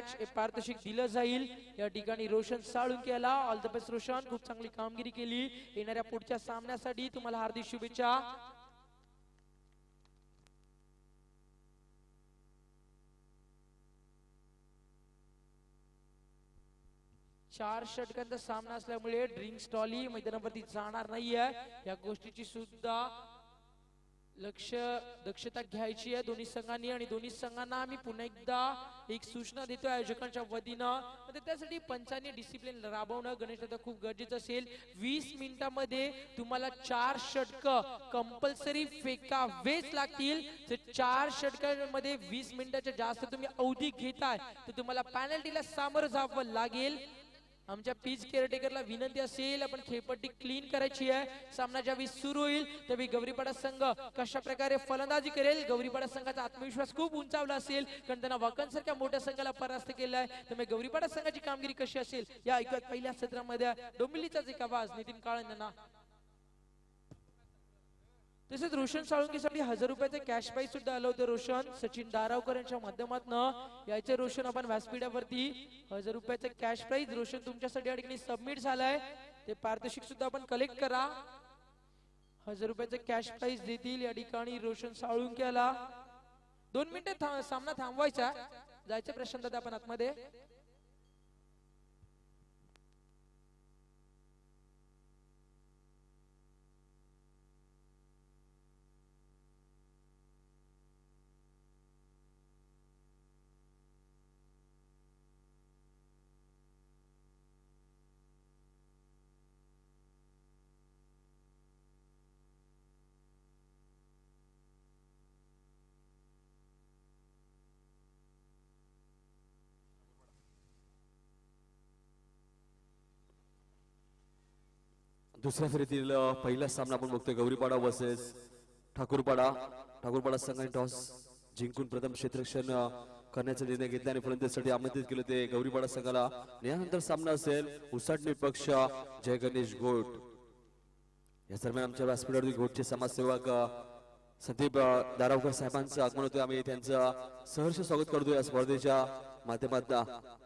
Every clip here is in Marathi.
मॅच पारितोषिक दिलं जाईल। या ठिकाणी रोशन साळुंकेला ऑल द बेस्ट रोशन, खूप चांगली कामगिरी केली। येणाऱ्या पुढच्या सामन्यासाठी तुम्हाला हार्दिक शुभेच्छा। चार षटकांचा सामना असल्यामुळे ड्रिंक्स ट्रॉली मैदानावरती जाणार नाहीये, या गोष्टीची सुद्धा दक्षता घ्यायची आहे दोन्ही संघांनी। आणि दोन्ही संघांना आम्ही पुन्हा एकदा एक सूचना देतो आयोजकांच्या वतीनं, त्यासाठी पंचांनी डिसिप्लिन राबवणं गणेश दादा खूप गरजेचं असेल। 20 मिनिटांमध्ये तुम्हाला 4 षटक कंपल्सरी फेकावेच लागतील। जर 4 षटकांमध्ये 20 मिनिटाच्या जास्त तुम्ही अवधी घेताय तर तुम्हाला पेनल्टीला सामोरं जावं लागेल। आमच्या पिच केअरटेकरला विनंती असेल, आपण खेळपट्टी क्लीन करायची आहे। सामना ज्यावेळी सुरू होईल त्यावेळी गौरीपाडा संघ कशा प्रकारे फलंदाजी करेल, गौरीपाडा संघाचा आत्मविश्वास खूप उंचावला असेल कारण त्यांना वाकणसारख्या मोठ्या संघाला परास्त केलाय। त्यामुळे गौरीपाडा संघाची कामगिरी कशी असेल या ऐकत पहिल्या सत्रामध्ये डोंबिवलीचाच एक आवाज नितीन काळेंना। तसेच रोशन साळुंकेसाठी 1000 रुपयाचे कॅश प्राइज सुद्धा आलं होतं। रोशन सचिन दारावकर यांच्या माध्यमातून यायचे रोशन आपण व्यासपीठावरती 1000 रुपयाचे कॅश प्राइज रोशन तुमच्यासाठी या ठिकाणी सबमिट झालाय, ते पारितोषिक सुद्धा आपण कलेक्ट करा। 1000 रुपयाचे कॅश प्राइज देतील या ठिकाणी रोशन साळुंकेला। 2 मिनिटे सामना थांबवायचा, जायचं प्रशांत दादा आपण आतमध्ये। दुसऱ्या फेरीतील पहिला सामना आपण बघतोय गौरीपाडा वर्सेस ठाकूरपाडा। ठाकूरपाडा संघाने टॉस जिंकून प्रथम क्षेत्ररक्षण करण्याचा निर्णय घेतला आणि फलंदाजीसाठी आमंत्रित केलं ते गौरीपाडा संघाला। यानंतर सामना असेल उसाटणी पक्ष जय गणेश घोट। या दरम्यान आमच्या व्यासपीठावरती घोटचे समाजसेवक संदीप दारावकर साहेबांचं आगमन होतं, आम्ही त्यांचं सहर्ष स्वागत करतोय या स्पर्धेच्या माध्यमातून।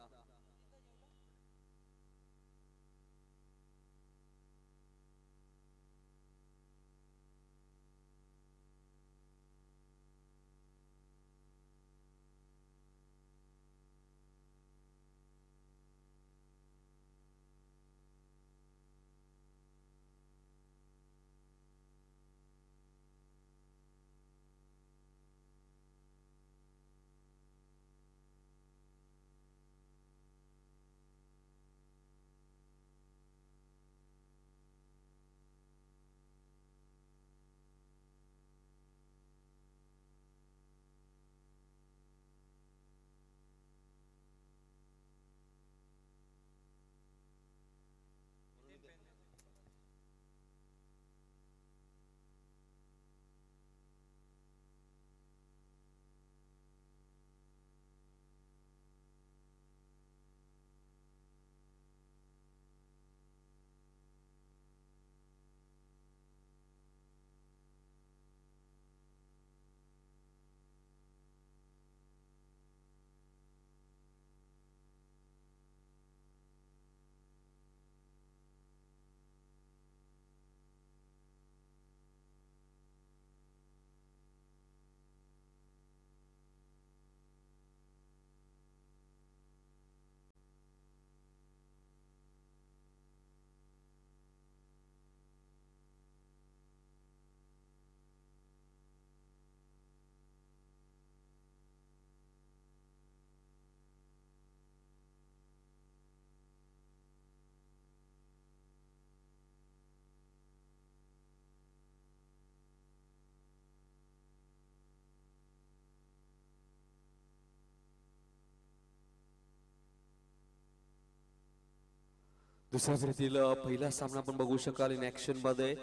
दुसऱ्या फेरीतील पहिला सामना आपण बघू शकाल इन ऍक्शन मध्ये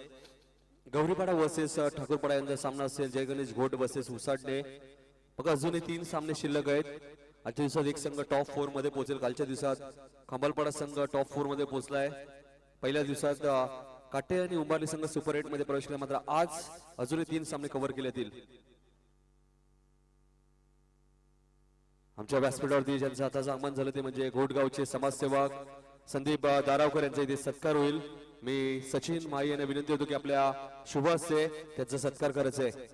गौरीपाडा वर्सेस ठाकूरपाडा यांचा सामना असेल जय गणेश घोट वर्सेस उसाटणे। बघा अजूनही 3 सामने शिल्लक आहेत। आजच्या दिवसात एक संघ टॉप 4 मध्ये पोहोचेल, कालच्या दिवसात खंबालपाडा संघ टॉप 4 मध्ये पोहोचलाय, पहिल्या दिवसात काटे आणि उंबारली संघ सुपर 8 मध्ये प्रवेश केला, मात्र आज अजूनही 3 सामने कव्हर केले जातील। आमच्या व्यासपीठावरती ज्यांचं आताच आगमन झालं ते म्हणजे घोटगावचे समाजसेवक संदीप दारावकर यांचा इथे सत्कार होईल. मी सचिन माई यांना विनंती होतो की आपल्या शुभ हस्ते त्यांचा सत्कार करायचा आहे.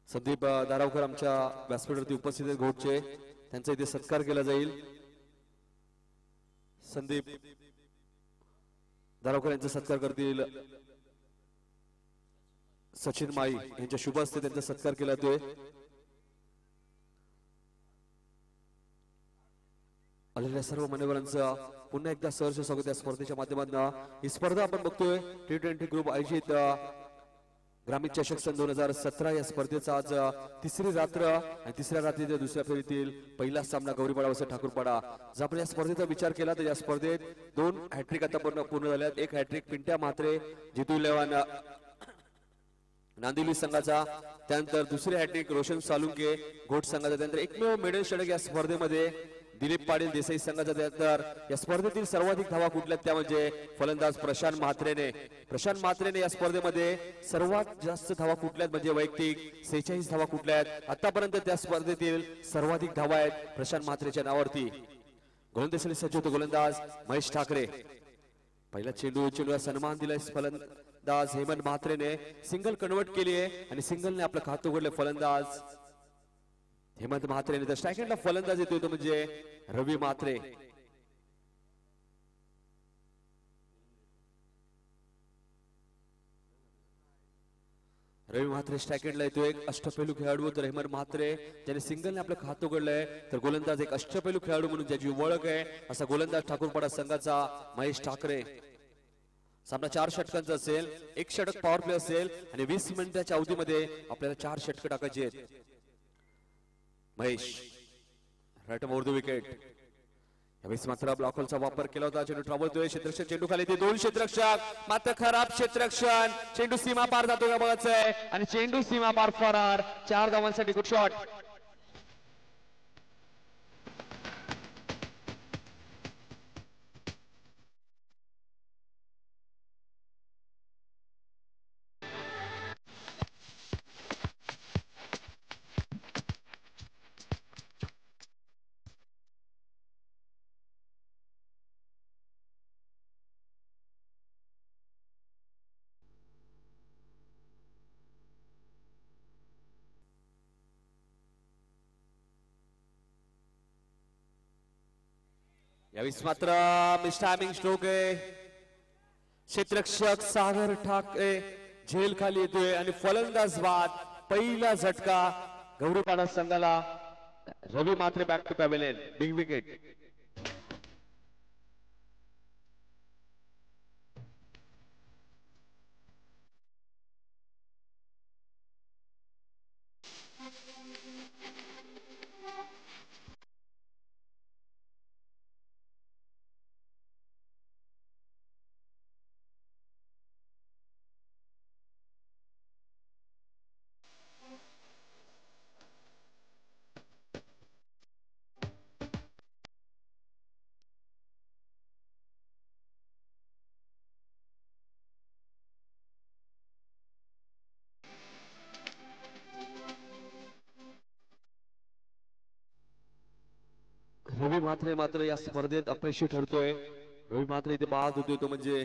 संदीप दारावकर आमच्या व्यासपीठावरती उपस्थित आहेत घोटचे, त्यांचा इथे सत्कार केला जाईल. संदीप दारावकर यांचा सत्कार करतील सचिन माई यांच्या शुभ हस्ते त्यांचा सत्कार केला जातोय. आलेल्या सर्व मान्यवरांचा पुन्हा एकदा सहर्ष स्वागत या स्पर्धेच्या माध्यमातून. ही स्पर्धा आपण बघतोय T20 ग्रुप आयोजित ग्रामीण चषक सन 2017 या स्पर्धेचा आज तिसरी रात्र आणि तिसऱ्या रात्रीच्या दुसऱ्या फेरीतील पहिला सामना गौरीपाडा वर्सेस ठाकूरपाडा. जर आपण या स्पर्धेचा विचार केला तर या स्पर्धेत 2 हॅट्रिक आता पूर्ण झाल्यात. एक हॅट्रिक पिंट्या म्हात्रे जितू इलेव्हन नांदिवली संघाचा, त्यानंतर दुसरी हॅट्रिक रोशन सालुंके घोट संघाचा, त्यानंतर एकमेव मेडल षटक या स्पर्धेमध्ये दिलीप पाटील देसाई संघाचा. त्यानंतर या स्पर्धेतील सर्वाधिक धावा कुठल्यात त्या म्हणजे फलंदाज प्रशांत म्हात्रेने या स्पर्धेमध्ये सर्वात जास्त धावा कुठल्यात म्हणजे वैयक्तिक 46 धावा कुठल्यात. आतापर्यंत त्या स्पर्धेतील सर्वाधिक धावा आहेत प्रशांत म्हात्रेच्या नावावरती. गोलंदाजीसाठी सज्ज होतो गोलंदाज महेश ठाकरे. पहिला चेंडूला सन्मान दिलाय फलंदाज हेमंत म्हात्रेने, सिंगल कन्वर्ट केली आहे आणि सिंगलने आपलं खातं उघडलं फलंदाज हेमंत म्हात्रेने. तर स्ट्रायकरला फलंदाज येतो म्हणजे रवी म्हात्रे. रवी म्हात्रे स्ट्रायकरला येतो, एक अष्टपैलू खेळाडू. तर हेमंत म्हात्रे ज्याने सिंगलने आपलं खातं उघडलंय, तर गोलंदाज एक अष्टपैलू खेळाडू म्हणून ज्याची ओळख आहे असा गोलंदाज ठाकूरपाडा संघाचा महेश ठाकरे. सामना 4 षटकांचा असेल, एक षटक पॉवर प्ले असेल आणि 20 मिनिटाच्या अवधीमध्ये आपल्याला 4 षटक टाकायची आहेत. Mahesh right over the wicket. यावेळेस मात्र ब्लॉकरचा वापर केला होता. चेंडू ट्रॅव्हलतोय, क्षेत्ररक्षण चेंडू खाली ते 2 क्षेत्ररक्षक मात्र खराब क्षेत्ररक्षण. चेंडू सीमा पार जातो का बघायचंय आणि चेंडू सीमा पार फरार. 4 धावांसाठी गुड शॉट. यावेळेस मात्र मिस्टायमिंग स्ट्रोक आहे. क्षेत्ररक्षक सागर ठाकरे झेल खाली येतोय आणि फलंदाज बाद. पहिला झटका गौरीपाडा संघाला. Ravi Mhatre back to pavilion. Big wicket. Ravi Mhatre मात्र या स्पर्धेत अपयशी ठरतोय. रवी म्हात्रे इथे बाद होतोय तो म्हणजे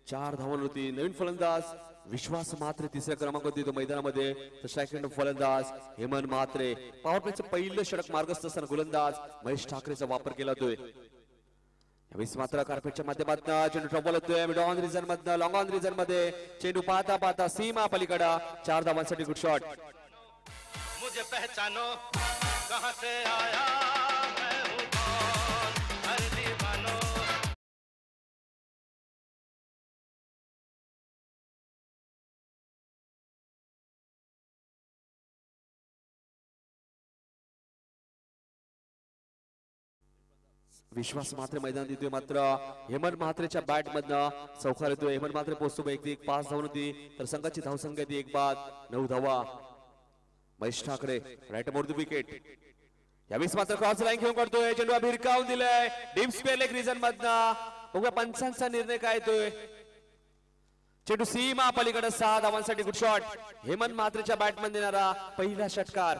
4 धावांवरती. नवीन फलंदाज विश्वास म्हात्रे तिसऱ्या क्रमांकावरती तो मैदानामध्ये. तर स्ट्रायकर फलंदाज हेमंत म्हात्रे. पॉवर प्लेचं पहिलं षटक मार्गस्थ असताना गोलंदाज महेश ठाकरेचा वापर केला जातोय. यावेळेस मात्र कार्पेटच्या माध्यमातून चेंडू ट्रॉबल होतोय मिड ऑन रिजन मधनं लॉंग ऑन रिजन मध्ये. चेंडू पाहता पाहता सीमा पलीकडा. 4 धावांसाठी गुड शॉट. मुझे पहचानो कहां से आया मैं हूं कौन हर दीवानो. विश्वास म्हात्रे मैदान देतोय मात्र हेमंत म्हात्रेच्या बॅट मधनं चौकार येतोय. हेमंत म्हात्रे पोहोचतो वैयक्तिक 5 धावा होती, तर संघाची धावसंख्या ती 1 बाद 9 धावा. Mahesh Thackeray right over the wicket. यावेळेस मात्र क्रॉस लाईन घेऊन काढतोय. चेंडू भिरकावून दिलाय डीप स्क्वेअर लेग रिजन मधनं. बघूया पंचांचा निर्णय काय येतोय. चेंडू सीमा पलीकडे 6 धावांसाठी गुड शॉट. हेमंत म्हात्रेच्या बॅटमन देणारा पहिला षटकार.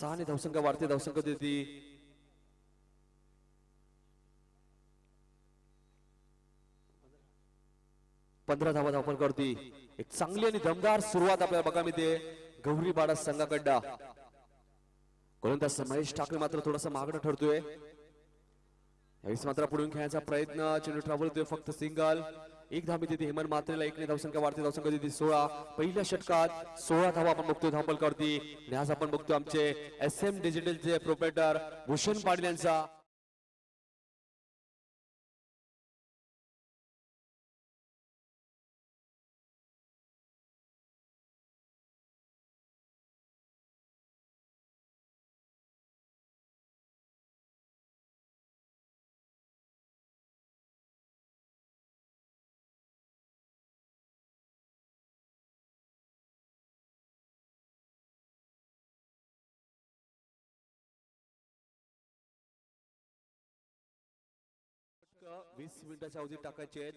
6 आणि धावसंख्या वाढते धावसंख्या देती 15 धावा धावपल करती एक चांगली आणि दमदार सुरुवात आपल्याला बघा मिळते गौरीपाडा संघाकडा गोलंदाज महेश ठाकरे मात्र थोडासा मागणं ठरतोय यावेळेस मात्र पुढून खेळण्याचा प्रयत्न चेंडू ट्रॅव्हल होतोय फक्त सिंगल एक धाव देते हेमंत मात्रेला 1 ने धावसंख्या वाढते धावसंख्या देते 16 पहिल्या षटकात 16 धावा आपण बघतोय धावपल करती आणि आज आपण बघतोय आमचे SM डिजिटलचे प्रोप्रायटर भूषण पाटील यांचा षटक 20 मिनिटाच्या अवधीत टाकायचे आहेत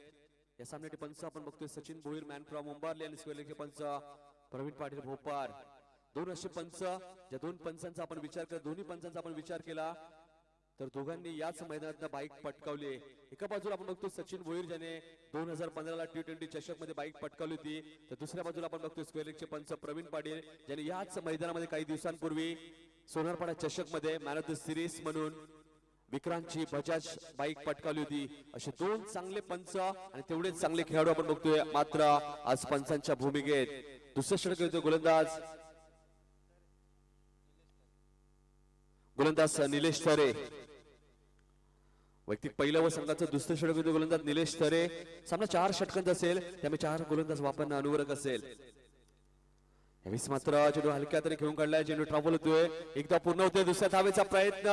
या सामन्याचे पंच आपण बघतोय सचिन भोईर मॅन फ्रॉम मुंबार्ली आणि स्क्वेअरचे पंच प्रवीण पाटील भोपार दोन असे पंच ज्या दोन पंचांचा आपण विचार केला दोन्ही पंचांचा आपण विचार केला तर दोघांनी याच मैदानात बाईक पटकावली एका बाजूला आपण बघतो सचिन भोईर ज्याने 2015 ला T20 चषक मध्ये बाईक पटकावली होती तर दुसऱ्या बाजूला आपण बघतो स्क्वेअरचे पंच प्रवीण पाटील ज्याने याच मैदानामध्ये काही दिवसांपूर्वी सोनारपाडा चषक मध्ये मॅन ऑफ द सिरीज म्हणून विक्रांतची बजाज बाईक पटकावली होती असे दोन चांगले पंच आणि तेवढेच चांगले खेळाडू आपण बघतोय मात्र आज पंचांच्या भूमिकेत दुसरं षटक येतो गोलंदाज निलेश तरे वैयक्तिक पहिलं व संघाचं दुसरं षटक येतो गोलंदाज निलेश तरे सामना 4 षटकांचा असेल त्यामुळे 4 गोलंदाज वापरणं अनुवरक असेल यावेळेस मात्र चेंडू हलक्या तरी खेळून काढलाय चेंडू ट्रॅव्हल होतोय एकदा पूर्ण होतोय दुसऱ्या धावेचा प्रयत्न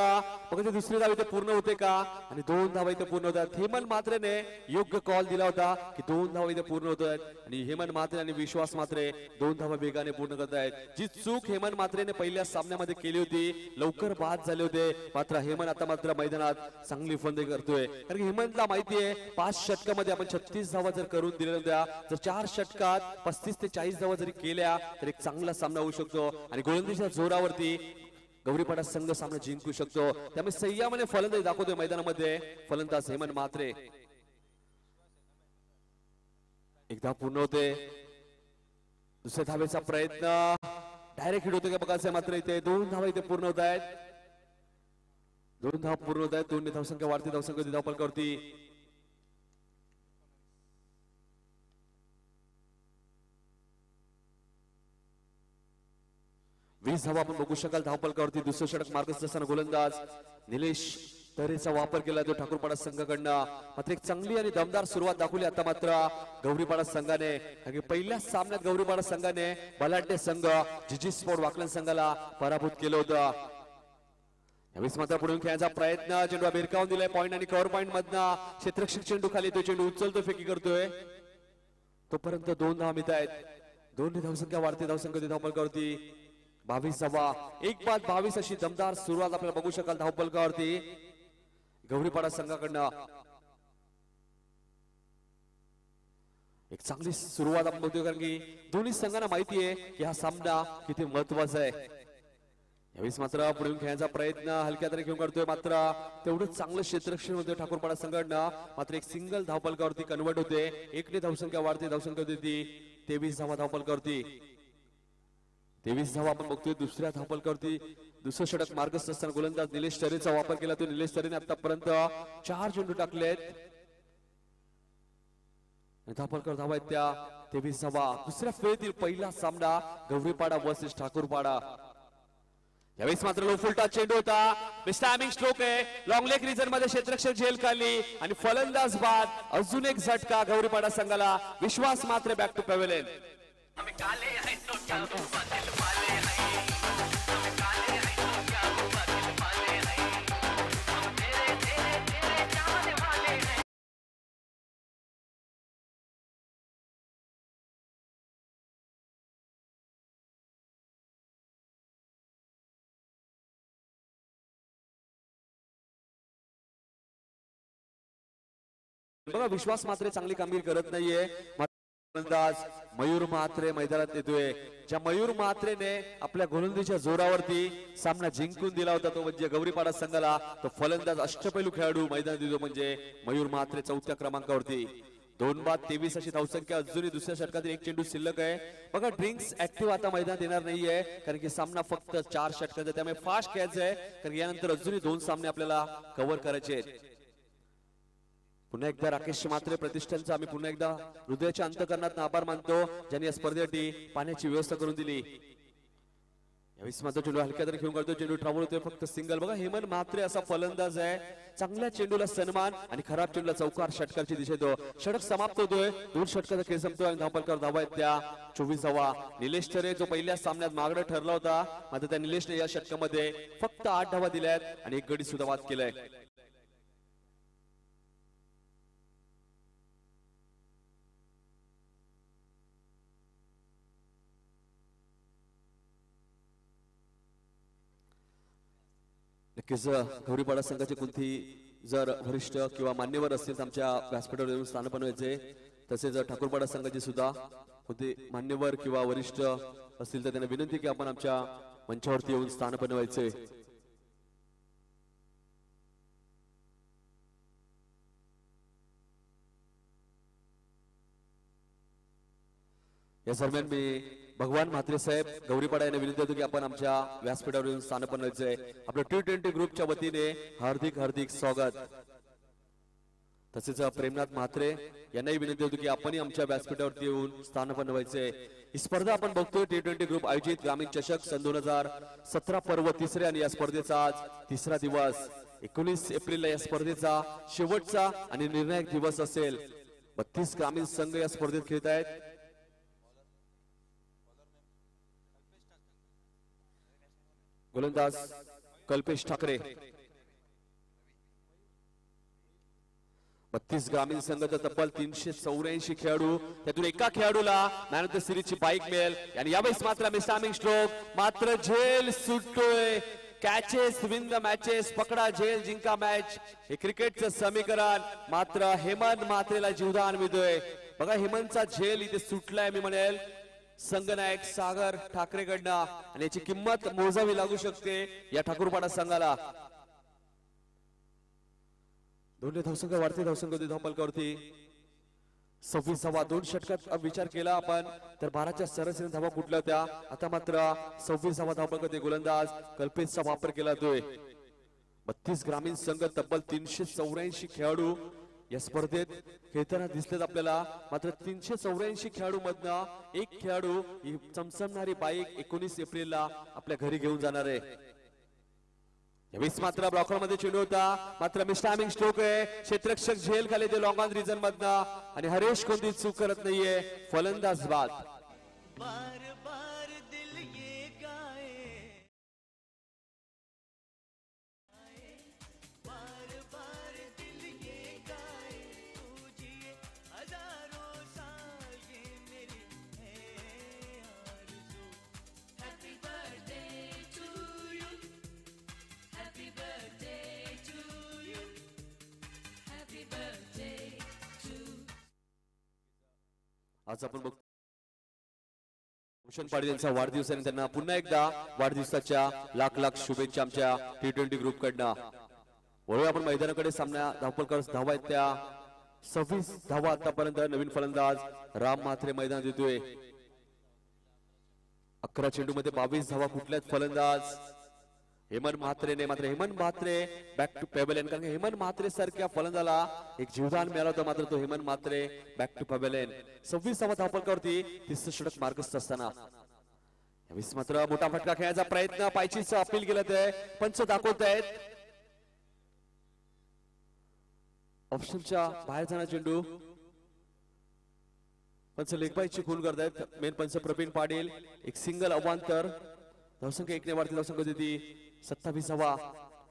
बघा दुसरी धाव इथे पूर्ण होते का आणि 2 धावा इथे पूर्ण होतात हेमंत मात्रेने योग्य कॉल दिला होता की 2 धावा इथे पूर्ण होत आहेत आणि हेमंत मात्रे आणि विश्वास मात्रे 2 धावा वेगाने पूर्ण करत आहेत जी चूक हेमंत मात्रेने पहिल्या सामन्यामध्ये केली होती लवकर बाद झाले होते मात्र हेमंत आता मात्र मैदानात चांगली फलंदाजी करतोय कारण हेमंतला माहिती आहे 5 षटकामध्ये आपण 36 धावा जर करून दिल्या होत्या जर 4 षटकात 35 ते 40 धावा जरी केल्या तर एक चांगला सामना होऊ शकतो आणि गोलंदाजीच्या जोरावरती गौरीपाडा संघ सामना जिंकू शकतो त्यामुळे संयमाने फलंदाजी दाखवतोय मैदानामध्ये फलंदाज हेमंत मात्रे एकदा पूर्ण होते दुसऱ्या धावेचा प्रयत्न डायरेक्ट हिट होते का बघायचं मात्र इथे 2 धावा इथे पूर्ण होत आहेत 2 धावा पूर्ण होत आहेत 2 धावसंख्या वाढती धावसंख्या धावपल करती 20 धावा आपण बघू शकाल धावपलकावरती दुसरं षटक मार्गस्थ असताना गोलंदाज निलेश तरेचा वापर केला तो ठाकूरपाडा संघाकडनं मात्र एक चांगली आणि दमदार सुरुवात दाखवली आता मात्र गौरीपाडा संघाने कारण पहिल्या सामन्यात गौरीपाडा संघाने बलाढ्य संघ जीजी स्पोर्ट वाकलन संघाला पराभूत केलं होतं यावेळेस मात्र पुढून खेळण्याचा प्रयत्न चेंडू भिरकावून दिलाय पॉइंट आणि कव्हर पॉइंट मधनं क्षेत्ररक्षक चेंडू खाली तो चेंडू उचलतो फेकी करतोय तोपर्यंत 2 धावा मिळत आहेत 2 धावसंख्या वाढते धावसंख्या धावपलकावरती 22 धावा 1-22 अशी दमदार सुरुवात आपल्याला बघू शकाल धावपलकावरती गौरीपाडा संघाकडनं एक चांगली सुरुवात आपण बघतोय कारण की दोन्ही संघांना माहिती आहे की हा सामना किती महत्वाचा आहे यावेळेस मात्र पुढून खेळण्याचा प्रयत्न हलक्या तरी घेऊन करतोय मात्र तेवढंच चांगलं क्षेत्ररक्षण होते ठाकूरपाडा संघाकडनं मात्र एक सिंगल धावपलकावरती कन्वर्ट होते 1 ने धावसंख्या वाढते धावसंख्या होती 23 धावा धावपलकावरती 23 धावा आपण बघतोय दुसऱ्या धावपलकावरती दुसरं षटक मार्गस्थ असताना गोलंदाज निलेश तरेचा वापर केला तो निलेश तरेने आतापर्यंत 4 चेंडू टाकलेत धावपलकावर धावा आहेत त्या 23 धावा दुसऱ्या फेरीतील पहिला सामना गौरीपाडा वर्सेस ठाकूरपाडा यावेळेस मात्र लो फुलटा चेंडू होता टायमिंग स्ट्रोक आहे लॉंग लेग रिजन मध्ये क्षेत्ररक्षक झेल काढली आणि फलंदाज बाद अजून एक झटका गौरीपाडा संघाला विश्वास मात्र बॅक टू पॅव्हेलियन बघा विश्वास मात्र चांगली कामगिरी करत नाहीये फलंदाज मयूर म्हात्रे मैदानात येतोय. ज्या मयूर म्हात्रेने आपल्या गोलंदाजीच्या जोरावरती सामना जिंकून दिला होता तो म्हणजे गौरीपाडा संघाला, तो फलंदाज अष्टपैलू खेळाडू मैदानात येतो म्हणजे मयूर म्हात्रे 4थ्या क्रमांकावरती. 2 बाद 23 अशी धावसंख्या. अजूनही दुसऱ्या षटकातील एक चेंडू शिल्लक आहे. बघा ड्रिंक्स ऍक्टिव्ह आता मैदानात येणार नाहीये कारण की सामना फक्त 4 षटकांचा, त्यामुळे फास्ट खेळायचं आहे कारण यानंतर अजूनही 2 सामने आपल्याला कव्हर करायचे आहेत. पुन्हा एकदा राकेश म्हात्रे प्रतिष्ठानचा आम्ही पुन्हा एकदा हृदयाच्या अंतःकरणातून आभार मानतो ज्यांनी या स्पर्धेसाठी पाण्याची व्यवस्था करून दिली. यावेळेस मात्र चेंडू हलक्या तरी खेळून काढतो. चेंडू ट्रॅव्हल होतोय फक्त सिंगल. बघा हेमंत म्हात्रे असा फलंदाज आहे. चांगल्या चेंडूला सन्मान आणि खराब चेंडूला चौकार षटकाची दिशा येतो. षटक समाप्त होतोय. 2 षटकाचा खेळ संपतोय आणि धावपलकर धावा आहेत त्या 24वा. निलेश तरे जो पहिल्या सामन्यात मागणं ठरला होता, मात्र त्या निलेशने या षटकामध्ये फक्त 8 धावा दिल्यात आणि 1 गडी सुद्धा बाद केलाय. नक्कीच गौरीपाडा संघाचे कोणती जर वरिष्ठ किंवा मान्यवर असतील तर आमच्या व्यासपीठावर येऊन स्थान बनवायचे. तसेच ठाकूरपाडा संघाचे सुद्धा कोणते मान्यवर किंवा वरिष्ठ असतील तर त्यांना विनंती की आपण आमच्या मंचावरती येऊन स्थान बनवायचे. या दरम्यान मी भगवान म्हात्रे साहेब गौरीपाडा यांना विनंती करतो की आपण आमच्या व्यासपीठावर येऊन स्थान बनवायचंय. आपल्या T20 ग्रुपच्या वतीने हार्दिक हार्दिक स्वागत. तसेच प्रेमनाथ म्हात्रे यांनाही विनंती होती की आपणही आमच्या व्यासपीठावरती येऊन स्थान बनवायचंय. ही स्पर्धा आपण बघतोय T20 ग्रुप आयोजित ग्रामीण चषक सन 2017 पर्व 3रे आणि या स्पर्धेचा आज 3रा दिवस. 19 एप्रिलला या स्पर्धेचा शेवटचा आणि निर्णायक दिवस असेल. 32 ग्रामीण संघ या स्पर्धेत खेळत आहेत. गोलंदाज कल्पेश ठाकरे. 32 ग्रामीण संघाचा तब्बल 384 खेळाडू, त्यातून एका खेळाडूला मॅन ऑफ द सिरीजची बाईक मिळेल. आणि यावेळेस मात्र मिस्टामिंग स्ट्रोक, मात्र झेल सुटतोय. कॅचेस विन द मॅचेस, पकडा झेल जिंका मॅच, हे क्रिकेटचं समीकरण मात्र हेमंत म्हात्रेला जीवदान मिळतोय. बघा हेमंतचा झेल इथे सुटलाय मी म्हणेल संघनायक सागर ठाकरेकडनं आणि याची किंमत मोजावी लागू शकते या ठाकूरपाडा संघाला. दोन्ही धावसंख्या वाढते, धावसंख्या धावपलकावरती 26वा. 2 षटकात विचार केला आपण तर 12च्या सरासरी धावा कुठल्या होत्या, आता मात्र 26वा धावपलकावरती गोलंदाज कल्पेशचा वापर केला जातोय. 32 ग्रामीण संघ तब्बल 384 खेळाडू या स्पर्धेत खेळताना दिसलेत आपल्याला. मात्र 384 खेळाडू मधनं एक खेळाडू ही चमचमणारी बाईक 19 एप्रिलला आपल्या घरी घेऊन जाणार आहे. यावेळेस मात्र ब्लॉकर मध्ये चेंडू होता, मात्र मिस्टामिंग स्ट्रोक आहे. क्षेत्ररक्षक झेल खाली ते लॉंग ऑन रिजन मधनं आणि हरेश कोणती चूक करत नाहीये. फलंदाज बाद. बार बार दिल ये गाए, बार बार दिल ये गाए, तू जिए हजारों साल ये मेरी है आरज़ू. Happy birthday to you, happy birthday to you, happy birthday to. आज आपण बघतो भूषण पाटील यांचा वाढदिवस आणि त्यांना पुन्हा एकदा वाढदिवसाच्या लाख लाख शुभेच्छा आमच्या T20 ग्रुप कडनं. वळूया आपण मैदानाकडे. सामना धावपलकर धावा आहेत त्या 26 धावा आतापर्यंत. नवीन फलंदाज राम म्हात्रे मैदानात येतोय. 11 चेंडू मध्ये 22 धावा कुठल्यात फलंदाज हेमंत म्हात्रेने. मात्र Hemant Mhatre back to pavilion, कारण हेमंत म्हात्रे सारख्या फलंदाला एक जीवदान मिळालं होतं. मात्र तो Hemant Mhatre back to pavilion. 26वा धावपलकावरती 30 षटक मार्गस्थ असताना यावेळेस मात्र मोठा फटका खेळण्याचा प्रयत्न, पायचीचं अपील केलं ते पंच दाखवत आहेत. ऑप्शनच्या बाहेर जाणार चेंडू. पंच लेगबाईची खून करतायत. मेन पंच प्रवीण पाटील. एक सिंगल अवांतर. धावसंख्या 1 ने वाढती. धावसंख्या देती 27वा.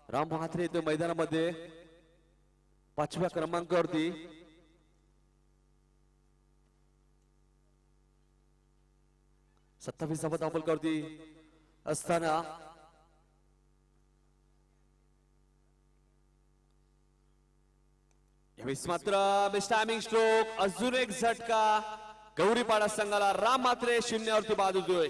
राम म्हात्रे येतो मैदानामध्ये 5व्या क्रमांकावरती. सत्तावीसावा धावपलकावरती असताना यावेळेस मात्र मिस्टामिंग स्ट्रोक, अजून एक झटका. गौरीपाडा संघाला राम मात्रे शून्यावरती बाद होतोय.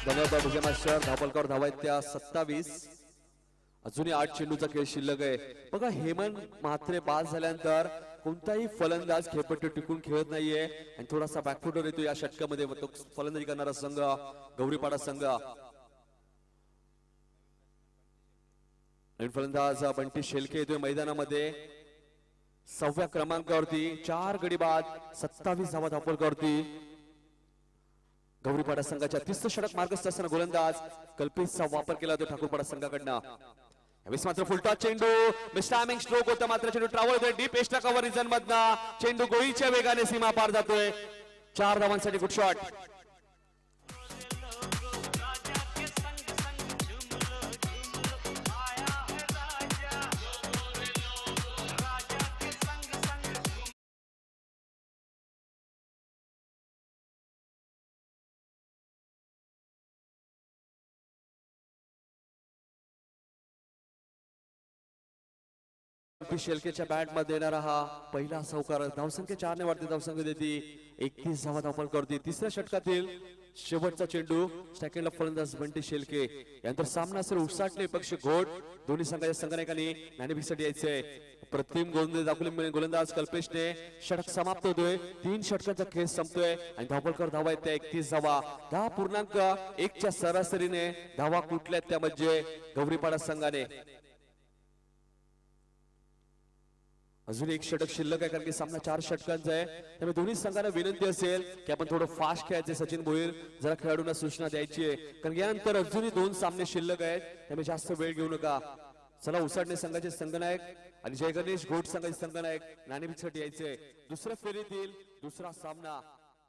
धन्यवाद विजय मास्टर. धावपलकर धावा आहेत त्या 27. अजूनही 8 चेंडूचा खेळ शिल्लक आहे. बघा हेमंत म्हात्रे बाद झाल्यानंतर कोणताही फलंदाज खेळपट्टी टिकून खेळत नाहीये आणि थोडासा बॅकफुटवर येतो या षटकामध्ये. तो फलंदाजी करणारा संघ गौरीपाडा संघ. फलंदाज बंटी शेलके येतोय मैदानामध्ये 6व्या क्रमांकावरती. 4 गडी बाद 27 धावा धावपलकरती. गौरीपाडा संघाच्या 30 षटक मार्गस्थ असताना गोलंदाज कल्पेशचा वापर केला जातो ठाकूरपाडा संघाकडनं. यावेळेस मात्र फुलटॉस चेंडू मिस्टायमिंग स्ट्रोक होता मात्र चेंडू ट्रॅव्हल होतोय डीप एक्स्ट्रा कव्हर रिजन मधनं. चेंडू गोळीच्या वेगाने सीमा पार जातोय. 4 धावांसाठी गुड शॉट. शेलकेच्या बॅट मध्ये येणारा हा पहिला चौकार. धावसंख्या 4 ने वाढते. धावसंख्या देते 31 धावा धावपल करते. तिसऱ्या षटकातील शेवटचा चेंडू. सेकंड फलंदाज बंटी शेलके यानंतर सामना असेल उसाटणे पक्ष घोट. दोन्ही संघाच्या संघनायकांनी नाणेफेकीसाठी यायचंय. प्रतिम गोलंदाज दाखवले गोलंदाज कल्पेशने. षटक समाप्त होतोय. 3 षटकांचा खेळ संपतोय आणि धावपलकर धावा आहेत त्या 31 धावा. 10.1 च्या सरासरीने धावा कुठल्यात त्या म्हणजे गौरीपाडा संघाने. अजून एक षटक शिल्लक आहे कारण की सामना 4 षटकांचा आहे. त्यामुळे दोन्ही संघांना विनंती असेल की आपण थोडं फास्ट खेळायचे. सचिन भोईर जरा खेळाडूंना सूचना द्यायची आहे कारण यानंतर अजूनही 2 सामने शिल्लक आहेत. त्यामुळे जास्त वेळ घेऊ नका. चला उसाटणे संघाचे संघनायक आणि जय गणेश घोट संघाचे संघनायक नाणेफेकीसाठी यायचे. दुसऱ्या फेरीतील दुसरा सामना.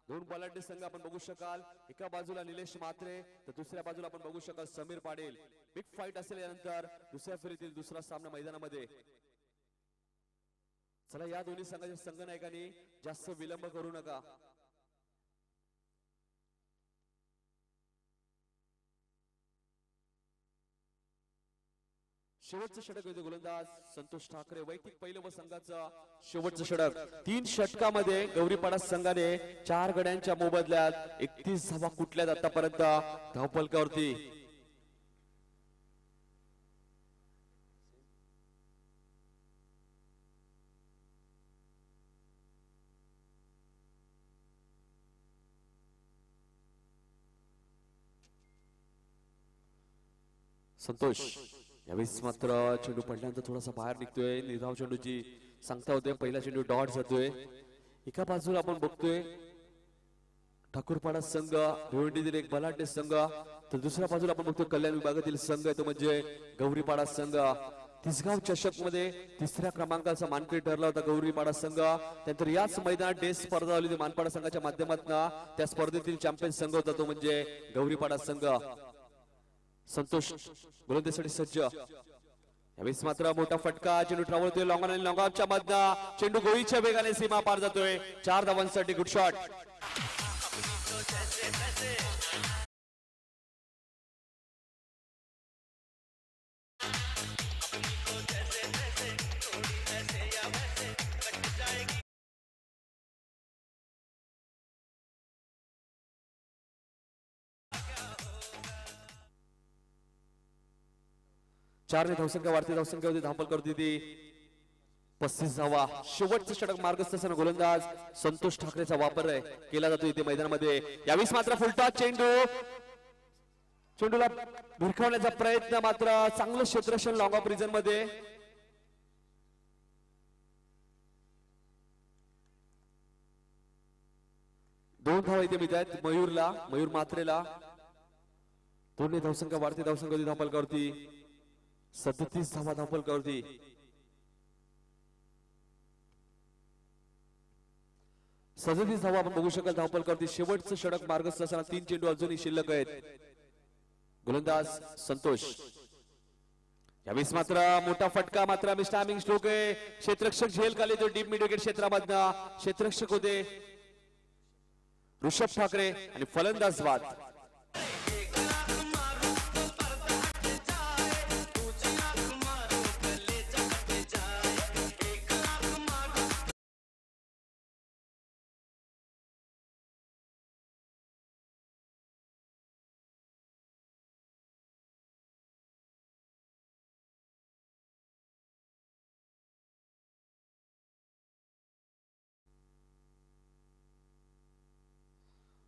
2 बलाढ्य संघ आपण बघू शकाल. एका बाजूला निलेश म्हात्रे तर दुसऱ्या बाजूला आपण बघू शकाल समीर पाटील. बिग फाईट असेल यानंतर दुसऱ्या फेरीतील दुसरा सामना मैदानामध्ये. चला या दोन्ही संघाच्या संघनायकांनी जास्त विलंब करू नका. शेवटचं षटक होते गोलंदाज संतोष ठाकरे. वैयक्तिक पहिलं व संघाचा शेवटचं षटक. 3 षटकामध्ये गौरीपाडा संघाने 4 गड्यांच्या मोबदल्यात 31 धावा कुठल्यात आतापर्यंत धावपलकावरती. संतोष यावेळेस मात्र चेंडू पडल्यानंतर थोडासा बाहेर निघतोय. निर्धाव चेंडूची सांगता होते. पहिला चेंडू डॉट जातोय. एका बाजूला आपण बघतोय ठाकूरपाडा संघ भिवंडीतील एक बलाढ्य संघ तर दुसऱ्या बाजूला आपण बघतोय कल्याण विभागातील संघ आहे तो म्हणजे गौरीपाडा संघ. तिसगाव चषक मध्ये 3ऱ्या क्रमांकाचा मानकरी ठरला होता गौरीपाडा संघ. त्यानंतर याच मैदानात टेस्ट स्पर्धा झाली होती मानपाडा संघाच्या माध्यमातून. त्या स्पर्धेतील चॅम्पियन संघ होता तो म्हणजे गौरीपाडा संघ. संतोष गोलंदाजीसाठी सज्ज. यावेळेस मात्र मोठा फटका. चेंडू ट्रॅव्हल होतोय लॉंग ऑन आणि लॉंग ऑफच्या मधनं. चेंडू गोळीच्या वेगाने सीमा पार जातोय. 4 धावांसाठी गुड शॉट. चारने धावसंख्या वाढते. धावसंख्या होती धावपल करते ती 35 धावा. शेवटचं षटक मार्गस्थ असताना गोलंदाज संतोष ठाकरेचा वापर केला जातो इथे मैदानामध्ये. यावेळेस मात्र फुलटॉस चेंडू. चेंडूला भिरकावण्याचा प्रयत्न मात्र चांगलं क्षेत्ररक्षण लॉंग ऑफ रिजन मध्ये. दोन धावा इथे मिळतात मयूरला. मयूर मात्रेला. दोन्ही धावसंख्या वाढते. धावसंख्या होती धावपलकावरती 37 धावा धावपलकावरती. सदतीस धावा आपण बघू शकाल धावपलकावरती. शेवटचं षटक मार्गस्थ असताना 3 चेंडू अजूनही शिल्लक आहेत. गोलंदाज संतोष. यावेळेस मात्र मोठा फटका मात्र टायमिंग स्ट्रोक आहे. क्षेत्ररक्षक झेल खाली तो डीप मिड विकेट क्षेत्रामधनं क्षेत्ररक्षक होते ऋषभ ठाकरे आणि फलंदाज वाद.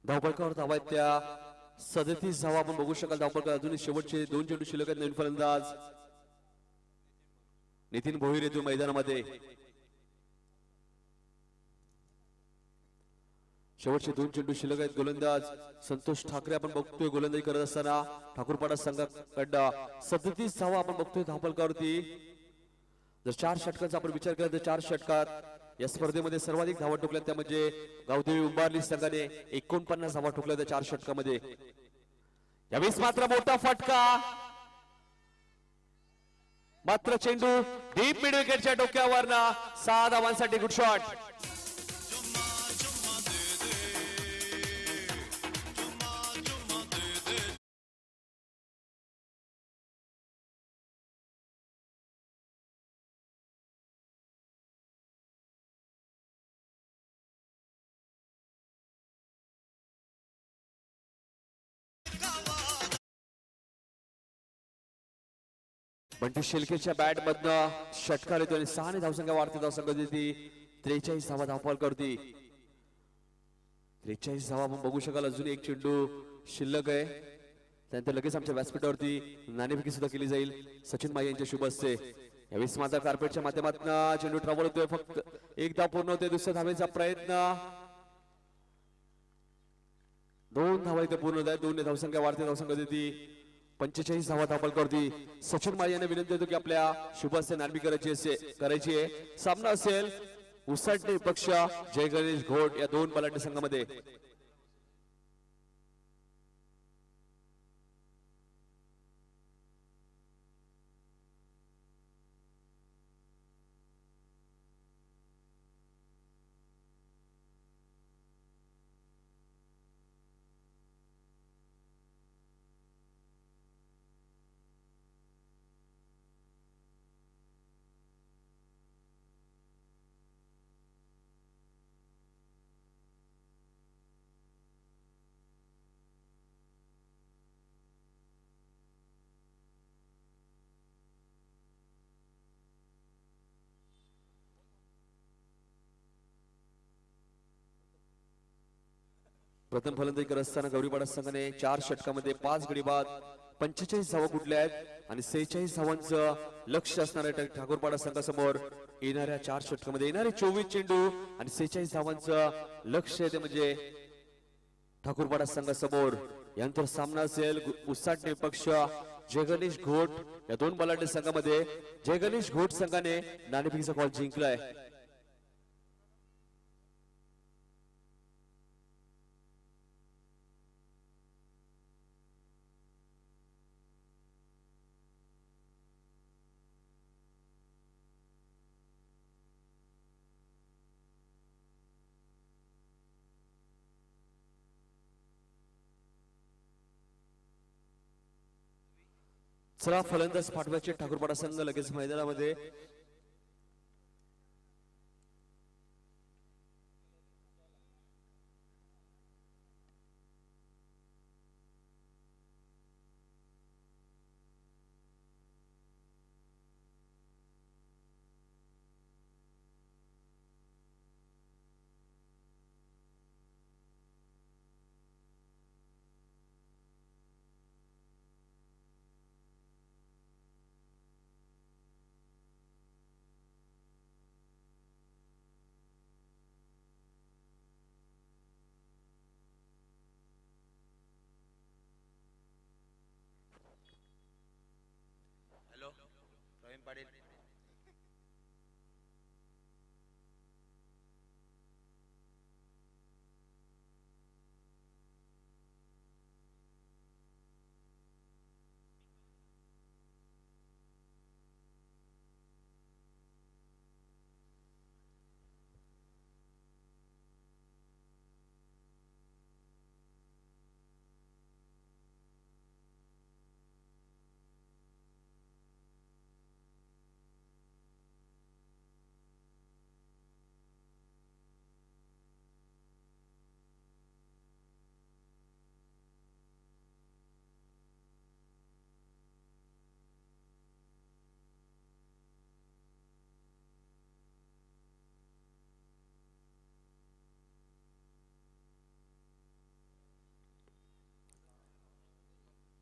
धावपळकावर धावा आहेत त्या 37 धावा आपण बघू शकाल. धावपळकर अजूनही शेवटचे 2 चेंडू शिल्लक आहेत. नवीन फलंदाज नितीन भोईर येतो मैदानामध्ये. शेवटचे 2 चेंडू शिल्लक आहेत. गोलंदाज संतोष ठाकरे आपण बघतोय गोलंदाजी करत असताना ठाकूरपाडा संघाकडं 37 धावा आपण बघतोय धावपळकावरती. जर 4 षटकांचा आपण विचार केला तर 4 षटकात या स्पर्धेमध्ये सर्वाधिक धावा ठोकल्या त्या म्हणजे गावदेवी उंबारली संघाने 49 धावा ठोकल्या त्या 4 षटकामध्ये. यावेळेस मात्र मोठा फटका मात्र चेंडू डीप मिड विकेटच्या डोक्यावरनं 6 धावांसाठी गुड शॉट. बंटी शेलकेच्या बॅट मधनं षटकार येतो आणि 6 धावसंख्या वाढते. धावसंख्या देती 43 धावा धावपळ करते. 43 धावा आपण बघू शकाल. अजून एक चेंडू शिल्लक आहे. त्यानंतर लगेच आमच्या व्यासपीठावरती नाणेफेकी सुद्धा केली जाईल सचिन माई यांच्या शुभ हस्ते. यावेळेस मात्र कार्पेटच्या माध्यमातून चेंडू ट्रॅव्हल होतोय. फक्त एक धाव पूर्ण होते. दुसऱ्या धावेचा प्रयत्न 2 धावा इथे पूर्ण होत आहेत. 2 धावसंख्या वाढते. धावसंख्या देती 45 धावा धावपळ करती. सचिन माळी यांना विनंती होतो की आपल्या शुभ हस्ते नाणेफेकी करायची आहे. सामना असेल उसाटणे पक्ष जय गणेश घोट या 2 बलाढ्य संघामध्ये. प्रथम फलंदाजी करत असताना गौरीपाडा संघाने 4 षटकामध्ये 5 गडी बाद 45 धावा कुठल्या आहेत आणि 46 धावांचं लक्ष असणार आहे ठाकूरपाडा संघासमोर. येणाऱ्या 4 षटकामध्ये येणारे 24 चेंडू आणि 46 धावांचं लक्ष आहे ते म्हणजे ठाकूरपाडा संघासमोर. यानंतर सामना असेल उसाटणे पक्ष जय गणेश घोट या 2 बलाढ्य संघामध्ये. जय गणेश घोट संघाने नाणेफेकीचा कॉल जिंकलाय. चला फलंदाज पाठवायचे ठाकूरपाडा संघ लगेच मैदानामध्ये. हॅलो प्रवीण पाटील.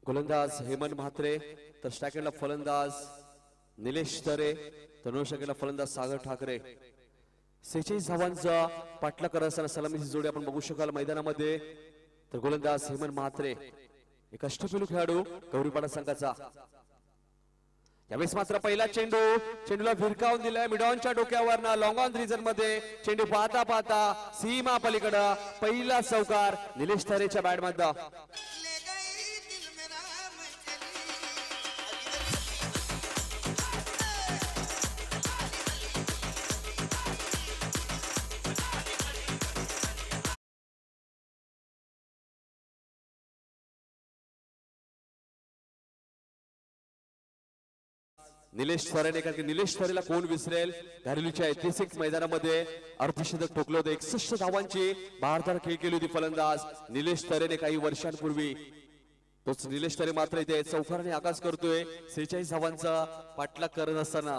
गोलंदाज हेमंत म्हात्रे, तर स्ट्रायकरला फलंदाज निलेश तरे, तर नो स्ट्रायकरला फलंदाज सागर ठाकरे. 46 धावांचा पाठलाग करत असताना सलामीची जोडी आपण बघू शकाल मैदानामध्ये. तर गोलंदाज हेमंत म्हात्रे एक अष्टपैलू खेळाडू गौरीपाडा संघाचा. यावेळेस मात्र पहिला चेंडूला भिरकावून दिलाय मिडॉनच्या डोक्यावर लॉंग ऑन रिजन मध्ये. चेंडू पाहता पाहता सीमा पलीकडं पहिला चौकार निलेश तरेच्या बॅट मध्ये. ले गई दिल मेरा मैं चली निलेश तरेने, कारण की निलेश तरेला कोण विसरेल. धारिलीच्या ऐतिहासिक मैदानामध्ये अर्धशतक ठोकलं होतं. 61 धावांची भारताने खेळ केली होती फलंदाज निलेश तरेने काही वर्षांपूर्वी. तोच निलेश तरे मात्र इथे चौकाराने आगाज करतोय. 46 धावांचा पाठलाग करत असताना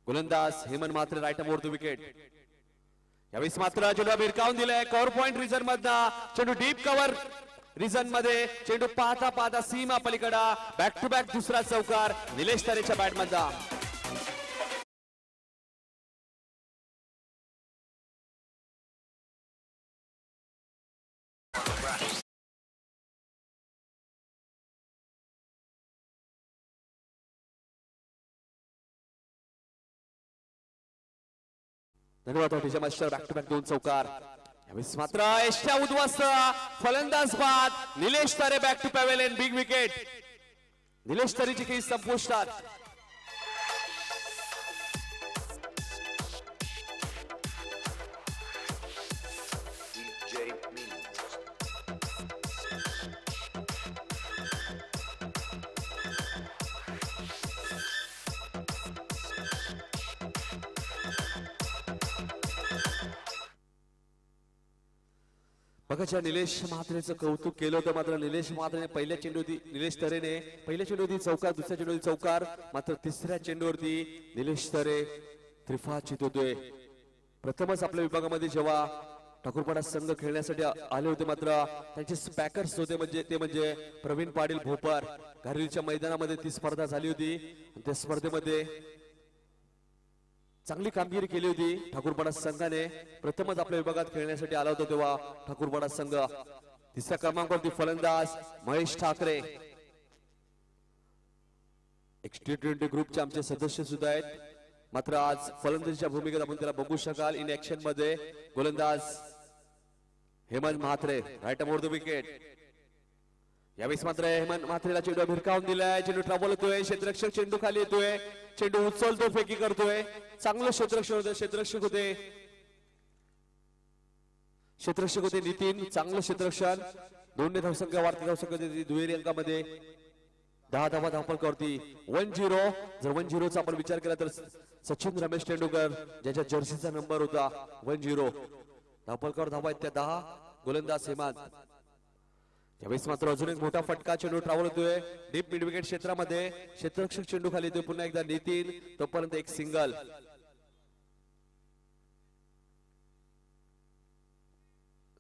गोलंदाज Hemant Mhatre right more the wicket. यावेळेस मात्र चेंडू भिरकावून दिलाय कव्हर पॉइंट रिजन मधला. चेंडू डीप कव्हर रिजन मध्ये. चेंडू पाहता पाहता सीमा पलीकडा बॅक टू बॅक दुसरा चौकार निलेश तरेच्या बॅट मधला. धन्यवाद हॉटेलच्या मास्टर. बॅक टू बॅक 2 चौकार. यावेळेस मात्र एष्ट्या उद्ध्वस्त फलंदाज बाद Nilesh Tare. Back to pavilion big wicket. Nilesh तरेची खेळी संपुष्टात. बघा निलेश म्हात्रेचं कौतुक केलं होतं. मात्र निलेश म्हात्रेने पहिल्या चेंडूवरती निलेश तरेने पहिल्या चेंडूवरती चौकार, दुसऱ्या चेंडूवरती चौकार, मात्र तिसऱ्या चेंडूवरती निलेश तरे त्रिफा चितवतोय. प्रथमच आपल्या विभागामध्ये जेव्हा ठाकूरपाडा संघ खेळण्यासाठी आले होते मात्र त्यांचे स्पॅकर्स होते ते म्हणजे प्रवीण पाटील भोपार. घारीच्या मैदानामध्ये ती स्पर्धा झाली होती. त्या स्पर्धेमध्ये चांगली कामगिरी केली होती ठाकूरपाडा संघाने. प्रथमच आपल्या विभागात खेळण्यासाठी आला होता तेव्हा ठाकूरपाडा संघ. तिसऱ्या क्रमांकावरती फलंदाज महेश ठाकरे. T20 ग्रुपचे आमचे सदस्य सुद्धा आहेत. मात्र आज फलंदाजीच्या भूमिकेत आपण त्याला बघू शकाल इन ऍक्शन मध्ये. गोलंदाज Hemant Mhatre right more the wicket. यावेळेस मात्र हेमंत म्हात्रेला चेंडू भिरकावून दिलाय. चेंडू ट्रॅव्हल होतोय. क्षेत्ररक्षक चेंडू खाली येतोय. चेंडू उचलतो फेकी करतोय. चांगलं क्षेत्ररक्षक होते नितीन. चांगलं क्षेत्ररक्षण. 2 धावसंख्या वाढती धावसंख्या दुहेरी अंकामध्ये 10 धावा धावपलकावरती 1-0. जर 1-0चा आपण विचार केला तर सचिन रमेश तेंडुलकर ज्याच्या जर्सीचा नंबर होता 1-0. धावपलकावर धावा आहेत त्या 10. गोलंदाज हेमंत. यावेळेस मात्र अजून एक मोठा फटका. चेंडू ट्रॅव्हल होतोय डीप मिड विकेट क्षेत्रामध्ये. क्षेत्ररक्षक चेंडू खाली येतोय पुन्हा एकदा नितीन. तोपर्यंत एक सिंगल.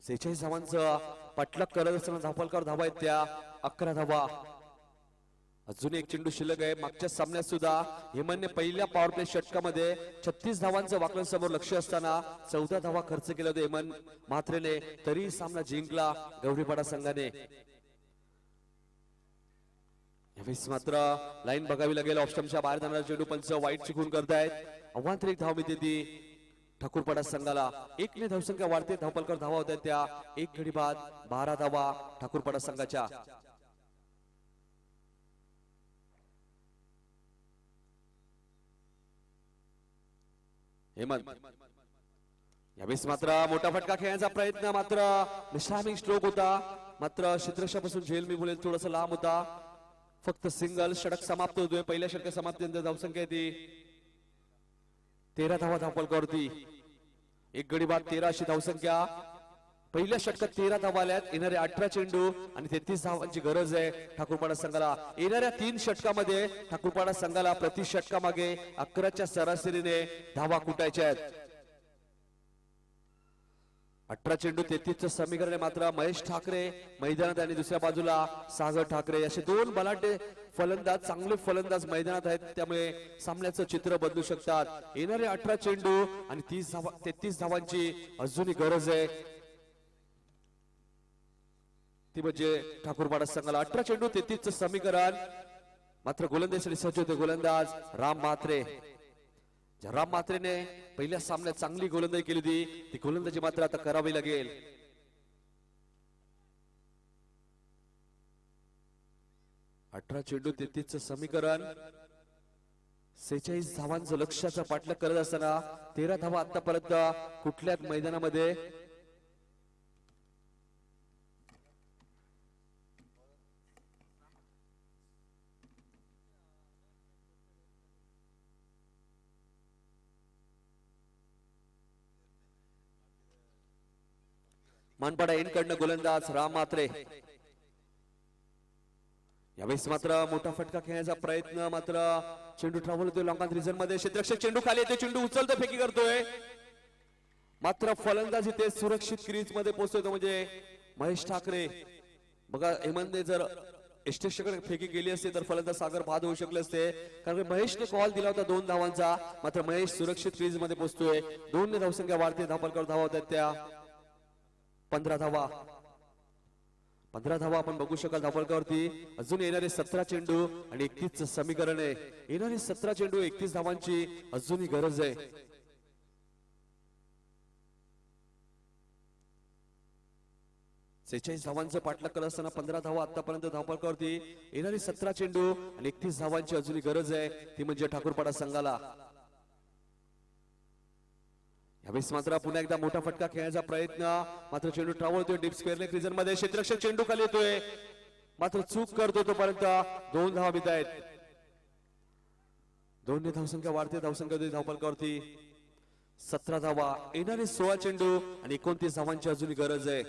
46 धावांचा पाठलाग करत असताना धावपलकावर धावा आहेत त्या 11 धावा. अजून एक चेंडू शिल्लक आहे. मागच्या सामन्यात सुद्धा हेमंतने पहिल्या पॉवर प्ले षटकामध्ये 36 धावांचं वाकलन समोर लक्ष असताना 14 धावा खर्च केला होता हेमंत म्हात्रेने. तरी सामना जिंकला गौरीपाडा संघाने. यावेळेस मात्र लाईन बघावी लागेल. ऑप्शनच्या बाहेर जाणारा चेंडू पंच वाईट चुकून करतायत. अवांतरिक धाव मिळते ती ठाकूरपाडा संघाला. 1 धावसंख्या वाढते. धावपलकर धावा होत्या त्या 1 गडी बाद 12 धावा ठाकूरपाडा संघाच्या. हेमंत यावेळेस मात्र मोठा फटका खेळण्याचा प्रयत्न. मात्र मिश्रामिक स्ट्रोक होता. मात्र क्षेत्ररक्षकापासून झेल मी बोलेल थोडासा लांब होता. फक्त सिंगल. षटक समाप्त होतोय. पहिल्या षटक समाप्तीनंतर धावसंख्या ती 13 धावा धावपलकावरती. 1 गडी बाद 13 अशी धावसंख्या. पहिल्या षटकात 13 धावा आल्यात. येणारे 18 चेंडू आणि 33 धावांची गरज आहे ठाकूरपाडा संघाला. येणाऱ्या 3 षटकामध्ये ठाकूरपाडा संघाला प्रति षटकामागे 11च्या सरासरीने धावा कुटायच्या आहेत. 18 चेंडू 33चं समीकरण आहे. मात्र महेश ठाकरे मैदानात आणि दुसऱ्या बाजूला सागर ठाकरे असे दोन बलाढ्य फलंदाज चांगले फलंदाज मैदानात आहेत. त्यामुळे सामन्याचं चित्र बदलू शकतात. येणारे 18 चेंडू आणि 33 धावांची अजूनही गरज आहे. ती म्हणजे ठाकूरपाडा संघाला 18 चेंडू 33चं समीकरण. मात्र गोलंदाजीसाठी सज्ज होते गोलंदाज राम म्हात्रे. राम म्हात्रेने पहिल्या सामन्यात चांगली गोलंदाजी केली होती. ती गोलंदाजी मात्र आता करावी लागेल. 18 चेंडू 33चं समीकरण. 46 धावांचं लक्ष्याचा पाठलाग करत असताना 13 धावा आतापर्यंत कुठल्याच मैदानामध्ये मानपाडा कडनं गोलंदाज राम म्हात्रे. यावेळेस मात्र मोठा फटका खेळण्याचा प्रयत्न. मात्र चेंडू ट्रॅव्हल होतोय लॉंग रिजन मध्ये. क्षेत्ररक्षक चेंडू खाली येते. चेंडू उचलतो फेकी करतोय. मात्र फलंदाज इथे सुरक्षित क्रीज मध्ये पोहोचतोय म्हणजे महेश ठाकरे. बघा हेमंतने जर एष्टेकडे फेकी केली असते तर फलंदाज सागर बाद होऊ शकले असते. कारण महेशने कॉल दिला होता 2 धावांचा. मात्र महेश सुरक्षित क्रीज मध्ये पोहोचतोय. 2 धावसंख्या वाढते. धावपलकर धावा होतात त्या 15 धावा. 15 धावा आपण बघू शकाल धावपलकावरती. अजून येणारे 17 चेंडू आणि 31चं समीकरण आहे. येणारे 17 चेंडू 31 धावांची अजूनही गरज आहे. 46 धावांचं पाठलाग करत असताना 15 धावा आतापर्यंत धावपलकावरती. येणारी 17 चेंडू आणि 31 धावांची अजूनही गरज आहे. ती म्हणजे ठाकूरपाडा संघाला. यावेळेस मात्र पुन्हा एकदा मोठा फटका खेळण्याचा प्रयत्न. मात्र चेंडू ट्रॅव्हल होतोय डीप स्क्वेअर क्रिजन मध्ये. क्षेत्ररक्षक चेंडू खाली येतोय. मात्र चूक करतो तोपर्यंत 2 धावा मिळत आहेत. 2 धावसंख्या वाढते. धावसंख्या धावपलकावरती 17 धावा. येणारे 16 चेंडू आणि 29 धावांची अजूनही गरज आहे.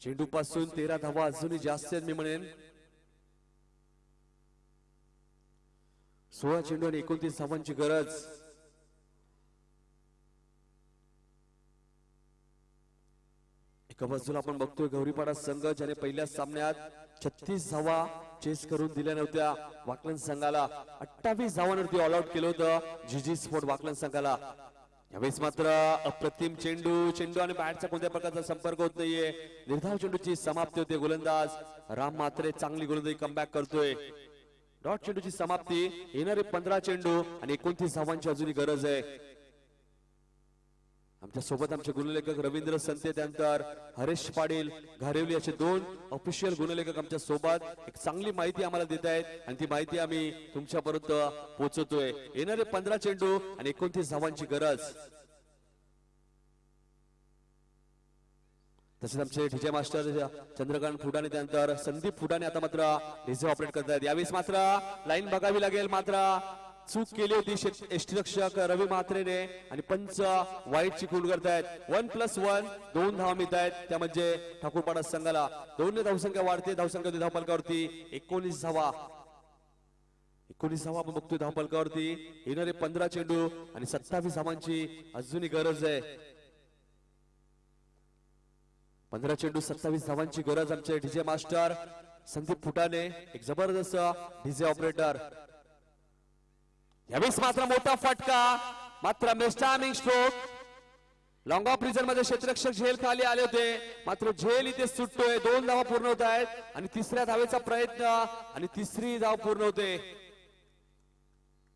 चेंडू पासून 13 धावा अजूनही जास्त आहेत मी म्हणेन. 16 चेंडू आणि 29 धावांची गरज. एका बाजूला आपण बघतोय गौरीपाडा संघ ज्याने पहिल्या सामन्यात 36 धावा चेस करून दिल्या नव्हत्या वाकलन संघाला. 28 धावांवरती ऑल आउट केलं होतं जीजी स्पोर्ट वाकलन संघाला. यावेळेस मात्र अप्रतिम चेंडू आणि बॅटचा कोणत्या प्रकारचा संपर्क होत नाहीये. निर्धाव चेंडूची समाप्ती होते. गोलंदाज राम म्हात्रे चांगली गोलंदाजी कमबॅक करतोय. डॉट चेंडूची समाप्ती. येणारे 15 चेंडू आणि 29 धावांची अजूनही गरज आहे. आमच्या सोबत आमचे गुणलेखक रवींद्र संते त्यानंतर हरेश पाटील घारेवली असे 2 ऑफिशियल गुणलेखक आमच्या सोबत एक चांगली माहिती आम्हाला देत आहेत आणि ती माहिती आम्ही तुमच्यापर्यंत पोहोचवतोय. येणारे 15 चेंडू आणि 29 धावांची गरज. तसेच आमचे डीजे मास्टर चंद्रकांत फुटाणे त्यानंतर संदीप फुटाणे आता मात्र डीजे ऑपरेट करतायत. यावेळेस मात्र लाईन बघावी लागेल. मात्र चूक केली होती यष्टीरक्षक रवी म्हात्रेने आणि पंच वाईटची खूण करतायत. 1+1 2 धावा मिळत आहेत. त्या म्हणजे ठाकूरपाडा संघाला 2 धावसंख्या वाढते. धावसंख्या धावपलकावरती 19 धावा. 19 धावा आपण बघतोय धावपलकावरती. येणारे 15 चेंडू आणि 27 धावांची अजूनही गरज आहे. 15 चेंडू 27 धावांची गरज. आमचे डीजे मास्टर संदीप फुटाणे एक जबरदस्त डीजे ऑपरेटर. यावेळेस मात्र मोठा फटका. मात्र मिस्टामिंग स्ट्रोक. लॉंग ऑफ रिजन मध्ये क्षेत्ररक्षक झेल खाली आले होते. मात्र झेल इथे सुटतोय. 2 धावा पूर्ण होत आहेत आणि 3ऱ्या धावेचा प्रयत्न आणि 3री धाव पूर्ण होते.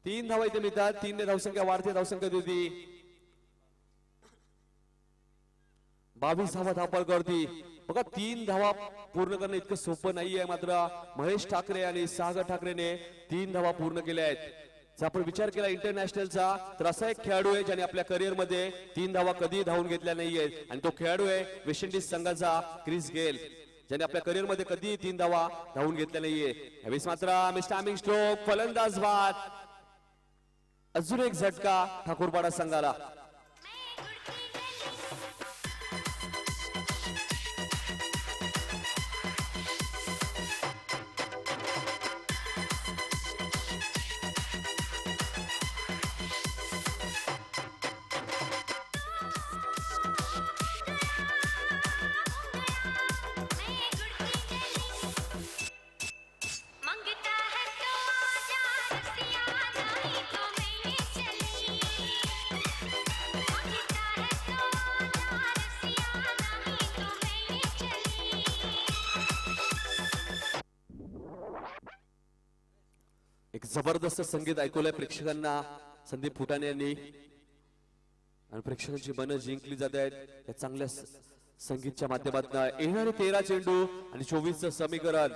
3 धावा इथे मिळतात. 3 धावसंख्या वाढते. धावसंख्या होती 22 धावा धावपलकावरती. बघा 3 धावा पूर्ण करणं इतकं सोपं नाहीये. मात्र महेश ठाकरे आणि सागर ठाकरेने 3 धावा पूर्ण केल्या आहेत. जर आपण विचार केला इंटरनॅशनलचा तर असा एक खेळाडू आहे ज्याने आपल्या करिअर मध्ये 3 धावा कधी धावून घेतल्या नाहीयेत आणि तो खेळाडू आहे वेस्ट इंडिज संघाचा क्रिस गेल ज्याने आपल्या करिअर मध्ये कधी 3 धावा धावून घेतल्या नाहीये. यावेळेस मात्र मिस्टामिंग स्ट्रोक. फलंदाज बाद. अजून एक झटका ठाकूरपाडा संघाला. एक जबरदस्त संगीत ऐकवलंय प्रेक्षकांना संदीप फुटाणे यांनी आणि प्रेक्षकांची मनं जिंकली जात आहेत या चांगल्या संगीतच्या माध्यमातून. येणारे 13 चेंडू आणि 24चं समीकरण.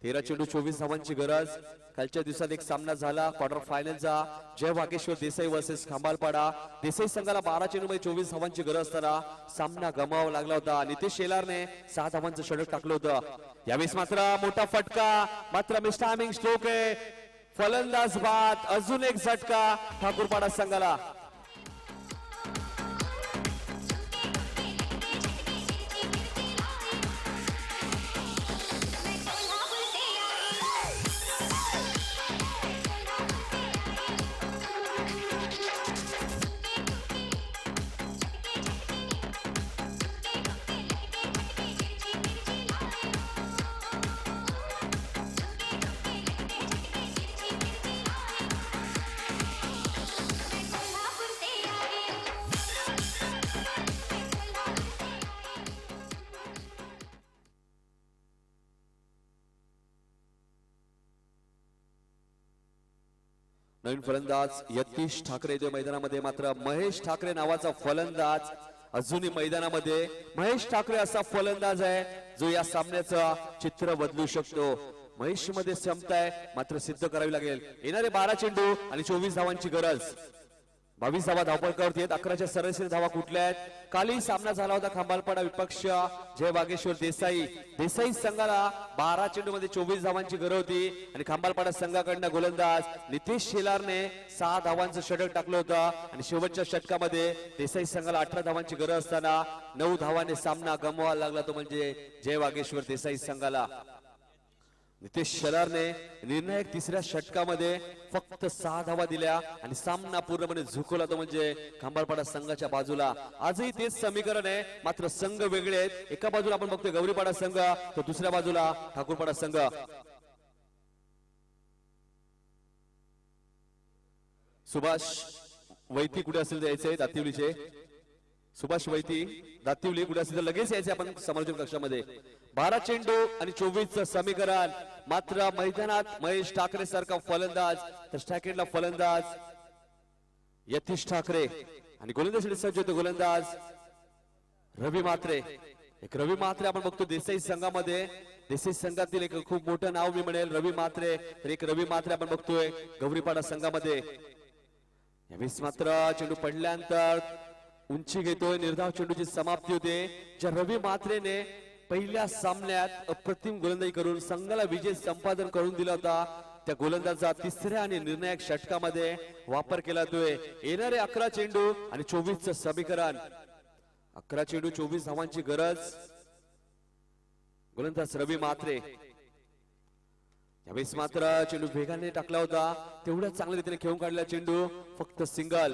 13 चेंडू 24 धावांची गरज. कालच्या दिवसात एक सामना झाला क्वार्टर फायनलचा जय वागेश्वर देसाई वर्सेस खांबालपाडा. देसाई संघाला 12 चेंडू मध्ये 24 धावांची गरज असताना सामना गमावा लागला होता. नितेश शेलारने 6 धावांचं षटक टाकलं होतं. यावेळेस मात्र मोठा फटका, मात्र मिस टायमिंग स्ट्रोक आहे. फलंदाज बाद, अजून एक झटका ठाकूरपाडा संघाला. नवीन फलंदाज यतीश ठाकरे येतोय मैदानामध्ये. मात्र महेश ठाकरे नावाचा फलंदाज अजूनही मैदानामध्ये. महेश ठाकरे असा फलंदाज आहे जो या सामन्याचं चित्र बदलू शकतो. महेश मध्ये क्षमता आहे, मात्र सिद्ध करावी लागेल. येणारे 12 चेंडू आणि 24 धावांची गरज. 22 धावा धावपळकावरती आहेत. 11च्या सरासरी धावा कुठल्या आहेत. कालही सामना झाला होता खांबालपाडा विपक्ष जय वागेश्वर देसाई. देसाई संघाला 12 चेंडू मध्ये 24 धावांची गरज होती आणि खांबालपाडा संघाकडनं गोलंदाज नितेश शेलारने 6 धावांचं षटक टाकलं होतं आणि शेवटच्या षटकामध्ये देसाई संघाला 18 धावांची गरज असताना 9 धावांनी सामना गमवावा लागला, तो म्हणजे जय वागेश्वर देसाई संघाला. नितेश शेलारने निर्णायक 3ऱ्या षटकामध्ये फक्त 6 धावा दिल्या आणि सामना पूर्णपणे झुकवला, तो म्हणजे खांबालपाडा संघाच्या बाजूला. आजही तेच समीकरण आहे, मात्र संघ वेगळे आहेत. एका बाजूला आपण बघतोय गौरीपाडा संघ, तर दुसऱ्या बाजूला ठाकूरपाडा संघ. सुभाष वैती कुठे असेल यायचे दातिवलीचे. सुभाष वैती दातिवली कुठे असेल तर लगेच यायचे आपण समालोचन कक्षामध्ये. 12 चेंडू आणि 24चं समीकरण. मात्र मैदानात महेश ठाकरे सारखा फलंदाज, तर स्टॅकेटला फलंदाज यतीश ठाकरे आणि गोलंदाज सज्ज होते गोलंदाज रवी मात्रे. एक रवी मात्रे आपण बघतो देसाई संघामध्ये. देसाई संघातील एक खूप मोठं नाव मी म्हणेल रवी मात्रे. तर एक रवी मात्रे आपण बघतोय गौरीपाडा संघामध्ये. यावेळेस मात्र चेंडू पडल्यानंतर उंची घेतोय. निर्धाव चेंडूची समाप्ती होते. ज्या रवी मात्रेने पहिल्या सामन्यात अप्रतिम गोलंदाजी करून संघाला विजय संपादन करून दिला होता, त्या गोलंदाजाचा 3ऱ्या आणि निर्णायक षटकामध्ये वापर केला जातोय. येणारे 11 चेंडू आणि 24चं समीकरण. 11 चेंडू 24 धावांची गरज. गोलंदाज रवी मात्रे. यावेळेस मात्र चेंडू वेगाने टाकला होता, तेवढ्या चांगल्या रीतीने खेळून काढला चेंडू. फक्त सिंगल.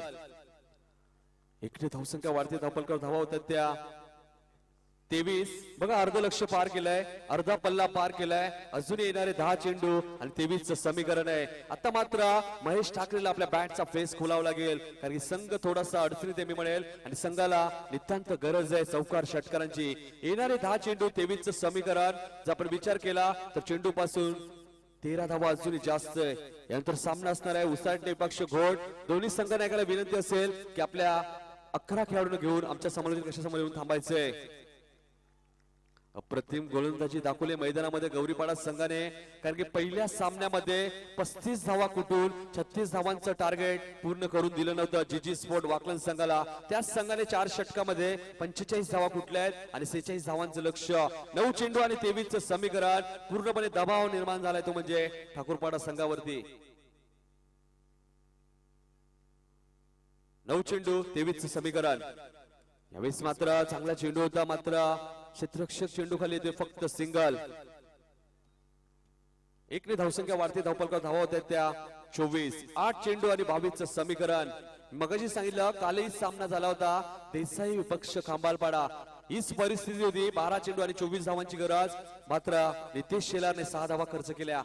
एकटे धावसंख्या वाढते, धावपलकावर धावा होतात त्या 23. बघा अर्ध लक्ष पार केलंय, अर्धा पल्ला पार केलाय. अजून येणारे 10 चेंडू आणि 23चं समीकरण आहे. आता मात्र महेश ठाकरेला आपल्या बॅटचा फेस खोलावा लागेल, कारण की संघ थोडासा अडचणीत मी म्हणेल आणि संघाला नितांत गरज आहे चौकार षटकारांची. येणारे 10 चेंडू 23चं समीकरण. जर आपण विचार केला तर चेंडू पासून 13 धावा अजूनही जास्त आहे. यानंतर सामना असणार आहे उसाटणे पक्ष घोड. दोन्ही संघांना एकाला विनंती असेल की आपल्या 11 खेळाडूंना घेऊन आमच्या समालोचन कशासमोर येऊन थांबायचंय. अप्रतिम गोलंदाजी दाखवली मैदानामध्ये गौरीपाडा संघाने, कारण की पहिल्या सामन्यामध्ये 35 धावा कुठून 36 धावांचं टार्गेट पूर्ण करून दिलं नव्हतं जीजी स्पोर्ट वाकलन संघाला. त्याच संघाने 4 षटकामध्ये 45 धावा कुठल्या आहेत आणि 46 धावांचं लक्ष. 9 चेंडू आणि 23चं समीकरण. पूर्णपणे दबाव निर्माण झालाय, तो म्हणजे ठाकूरपाडा संघावरती. 9 चेंडू 23चं समीकरण. यावेळेस मात्र चांगला चेंडू होता, मात्र क्षेत्ररक्षक चेंडू खाली येते. फक्त सिंगल. एकने धावसंख्या वाढते, धावपलकावर धावा होत्या त्या 24. 8 चेंडू आणि 22चं समीकरण. मगाशी सांगितलं कालही सामना झाला होता देसाई विपक्ष खांबालपाडा. हीच परिस्थिती होती. 12 चेंडू आणि 24 धावांची गरज. मात्र नितेश शेलारने 6 धावा खर्च केल्या.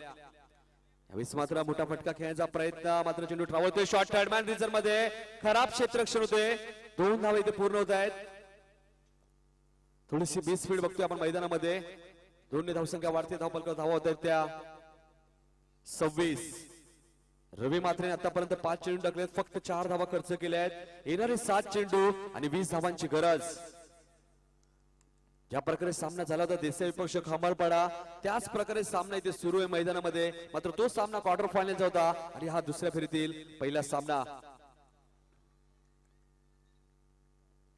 यावेळेस मात्र मोठा फटका खेळण्याचा प्रयत्न, मात्र चेंडू ट्रावलतोय. शॉर्ट थर्डमॅन रिझर्व मध्ये खराब क्षेत्ररक्षण होते. 2 धावा इथे पूर्ण होत आहेत. थोडीशी बेस स्पीड बघतोय आपण मैदानामध्ये. 2 धावसंख्या वाढते, धावपलकावर धावा होत आहेत त्या 26. रवी मात्रेने आतापर्यंत 5 चेंडू टाकलेत, फक्त 4 धावा खर्च केल्या आहेत. येणारे 7 चेंडू आणि 20 धावांची गरज. ज्या प्रकारे सामना झाला होता देसाई विपक्ष खंबाळपाडा, त्याच प्रकारे सामना इथे सुरू आहे मैदानामध्ये. मात्र तो सामना क्वार्टर फायनलचा होता आणि हा दुसऱ्या फेरीतील पहिला सामना.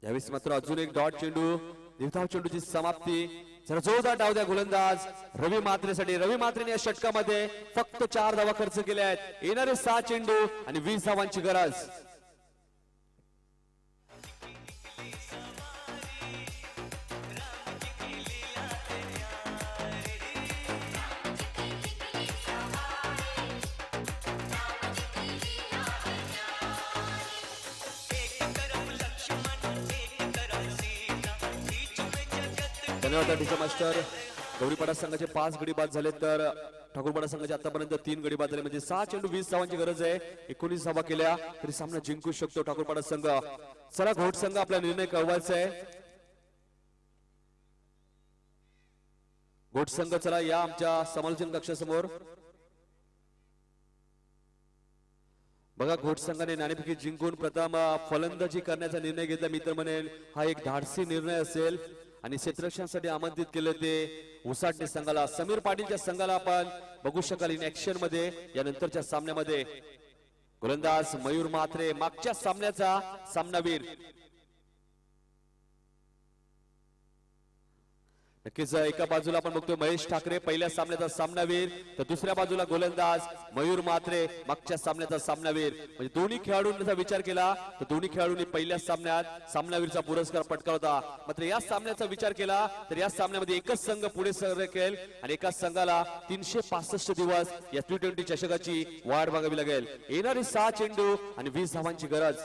यावेळेस मात्र अजून एक डॉट चेंडू, निर्धाव चेंडूची समाप्ती. जरा जोरदार डाव द्या गोलंदाज रवी मात्रेसाठी. रवी मात्रेने या षटकामध्ये फक्त 4 धावा खर्च केल्या आहेत. येणारे 6 चेंडू आणि 20 धावांची गरज. धन्यवाद टीचर मास्टर. गौरीपाडा संघाचे 5 गडी बाद झाले तर ठाकूरपाडा संघाचे आतापर्यंत 3 गडी बाद झाले, म्हणजे 6 चेंडू 20 धावांची गरज आहे. 19 धावा केल्या तरी सामना जिंकू शकतो ठाकूरपाडा संघ. चला घोट संघ आपला निर्णय कळवायचा आहे. घोट संघ चला या आमच्या समालोचन कक्षासमोर. बघा घोट संघाने नाणेफेकी जिंकून प्रथम फलंदाजी करण्याचा निर्णय घेतला. मी तर म्हणेन हा एक धाडसी निर्णय असेल आणि क्षेत्ररक्षणासाठी आमंत्रित केले ते उसाटणे संघाला. समीर पाटीलच्या संघाला आपण बघू शकाल इन ऍक्शन मध्ये यानंतरच्या सामन्यामध्ये. गोलंदाज मयूर म्हात्रे मागच्या सामन्याचा सामनावीर. नक्कीच एका बाजूला आपण बघतोय महेश ठाकरे पहिल्या सामन्याचा सामनावीर, तर दुसऱ्या बाजूला गोलंदाज मयूर म्हात्रे मागच्या सामन्याचा सामनावीर. म्हणजे दोन्ही खेळाडूंचा विचार केला तर दोन्ही खेळाडूंनी पहिल्या सामन्यात सामनावीरचा पुरस्कार पटकावला होता. मात्र या सामन्याचा विचार केला तर या सामन्यामध्ये एकच संघ पुढे सरकेल आणि एकाच संघाला 365 दिवस या T20 चषकाची वाट बघावी लागेल. येणारे 6 चेंडू आणि 20 धावांची गरज.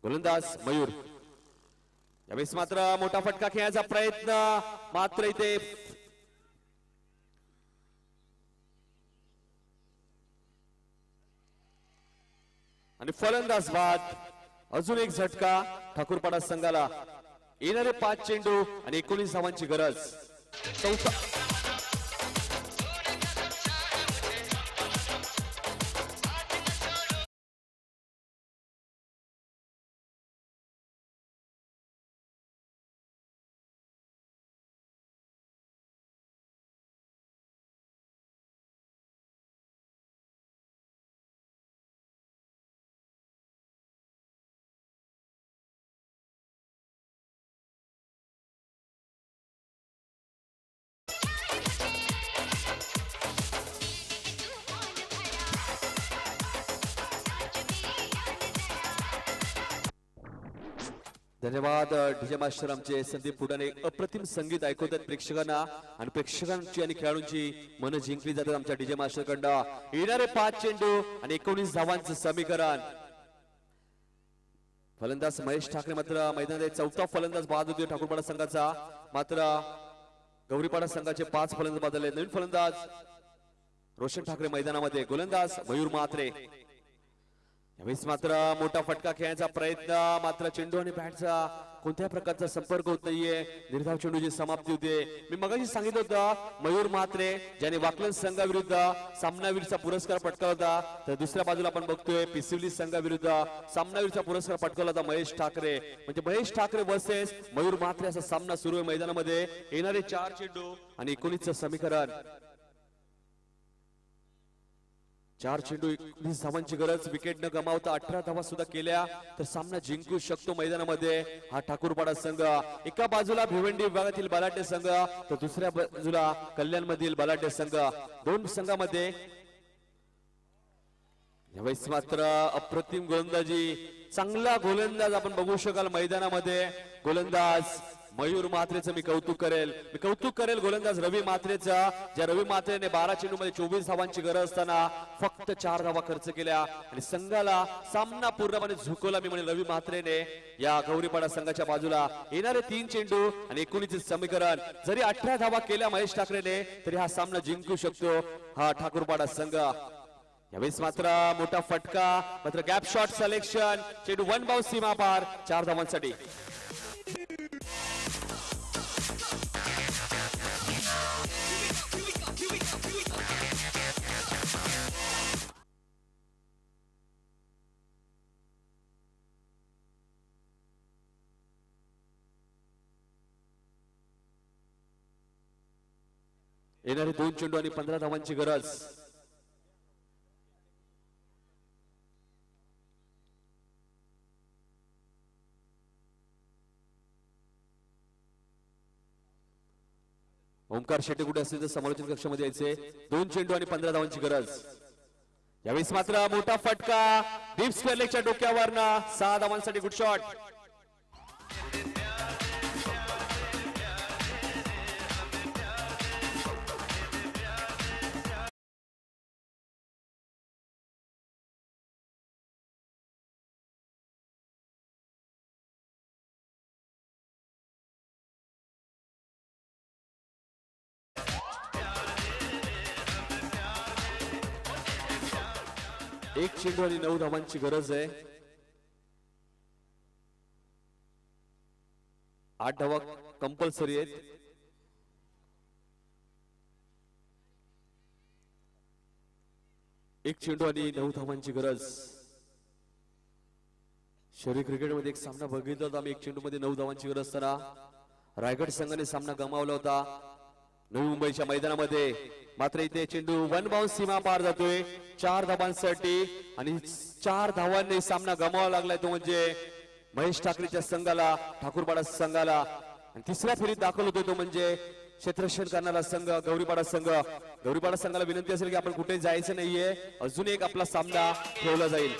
गोलंदाज मयूर. यावेळेस मात्र मोठा फटका खेळण्याचा प्रयत्न, मात्र इथे आणि फलंदाज बाद. अजून एक झटका ठाकूरपाडा संघाला. येणारे 5 चेंडू आणि 19 धावांची गरज. चौथा धन्यवाद डीजे मास्टर आमचे संदीप पुढाने. अप्रतिम संगीत ऐकवतात प्रेक्षकांना आणि प्रेक्षकांची आणि खेळाडूंची मन जिंकली जातात आमच्या डीजे मास्टर कडनं. येणारे 5 चेंडू आणि 19 धावांचं समीकरण. फलंदाज महेश ठाकरे मात्र मैदानात चौथा फलंदाज बाद होतोय ठाकूरपाडा संघाचा. मात्र गौरीपाडा संघाचे 5 फलंदाज बाद झाले. नवीन फलंदाज रोशन ठाकरे मैदानामध्ये. गोलंदाज मयूर म्हात्रे. यावेळेस मात्र मोठा फटका खेळण्याचा प्रयत्न, मात्र चेंडू आणि बॅटचा कोणत्या प्रकारचा संपर्क होत नाहीये. निर्धाव चेंडूची समाप्ती होते. मी मगाशी सांगितलं होतं मयूर म्हात्रे ज्याने वाकलन संघाविरुद्ध सामनावीरचा पुरस्कार पटकावला होता, तर दुसऱ्या बाजूला आपण बघतोय पिसिवली संघाविरुद्ध सामनावीरचा पुरस्कार पटकावला होता महेश ठाकरे. म्हणजे महेश ठाकरे वर्सेस मयूर म्हात्रे असा सामना सुरू आहे मैदानामध्ये. येणारे 4 चेंडू आणि 19चं समीकरण. 4 चेंडू 19 धावांची गरज. विकेट न गमावता 18 धावा सुद्धा केल्या तर सामना जिंकू शकतो मैदानामध्ये हा ठाकूरपाडा संघ. एका बाजूला भिवंडी विभागातील बलाढ्य संघ तर दुसऱ्या बाजूला कल्याण मधील बलाढ्य संघ. दोन संघामध्ये यावेळेस मात्र अप्रतिम गोलंदाजी, चांगला गोलंदाज आपण बघू शकाल मैदानामध्ये. गोलंदाज मयूर म्हात्रेचं मी कौतुक करेल गोलंदाज रवी म्हात्रेचा, ज्या रवी म्हात्रेने 12 चेंडूमध्ये 24 धावांची गरज असताना फक्त 4 धावा खर्च केल्या आणि संघाला सामना पूर्णपणे झुकवला. मी म्हणेन रवी म्हात्रेने या गौरीपाडा संघाच्या बाजूला. येणारे 3 चेंडू आणि 19 समीकरण. जरी 18 धावा केल्या महेश ठाकरेने तरी हा सामना जिंकू शकतो हा ठाकूरपाडा संघ. यावेळेस मात्र मोठा फटका, मात्र गॅप शॉट सिलेक्शन. चेंडू 1 बाउंस सीमा पार 4 धावांसाठी. येणारे 2 चेंडू आणि 15 धावांची गरज. ओमकार शेट्टी कुठे असतील तर समालोचन कक्षामध्ये यायचे. 2 चेंडू आणि 15 धावांची गरज. यावेळेस मात्र मोठा फटका डीप स्क्वेअर लेगच्या डोक्यावरनं 6 धावांसाठी गुड शॉट. एक चेंडू आणि 9 धावांची गरज आहे. 8 धावा कंपल्सरी आहेत. एक चेंडू आणि 9 धावांची गरज. शहरी क्रिकेटमध्ये एक सामना बघितला होता आम्ही. 1 चेंडू मध्ये 9 धावांची गरज असताना रायगड संघाने सामना गमावला होता नवी मुंबईच्या मैदानामध्ये. मात्र इथे चेंडू 1 बाउन्स सीमा पार जातोय 4 धावांसाठी आणि 4 धावांनी सामना गमावा लागलाय तो म्हणजे महेश ठाकरेच्या संघाला, ठाकूरपाडा संघाला. आणि तिसऱ्या फेरीत दाखल होतोय तो म्हणजे क्षेत्ररक्षण करणारा संघ गौरीपाडा संघ. गौरीपाडा संघाला विनंती असेल की आपण कुठे जायचं नाहीये, अजून एक आपला सामना ठेवला जाईल.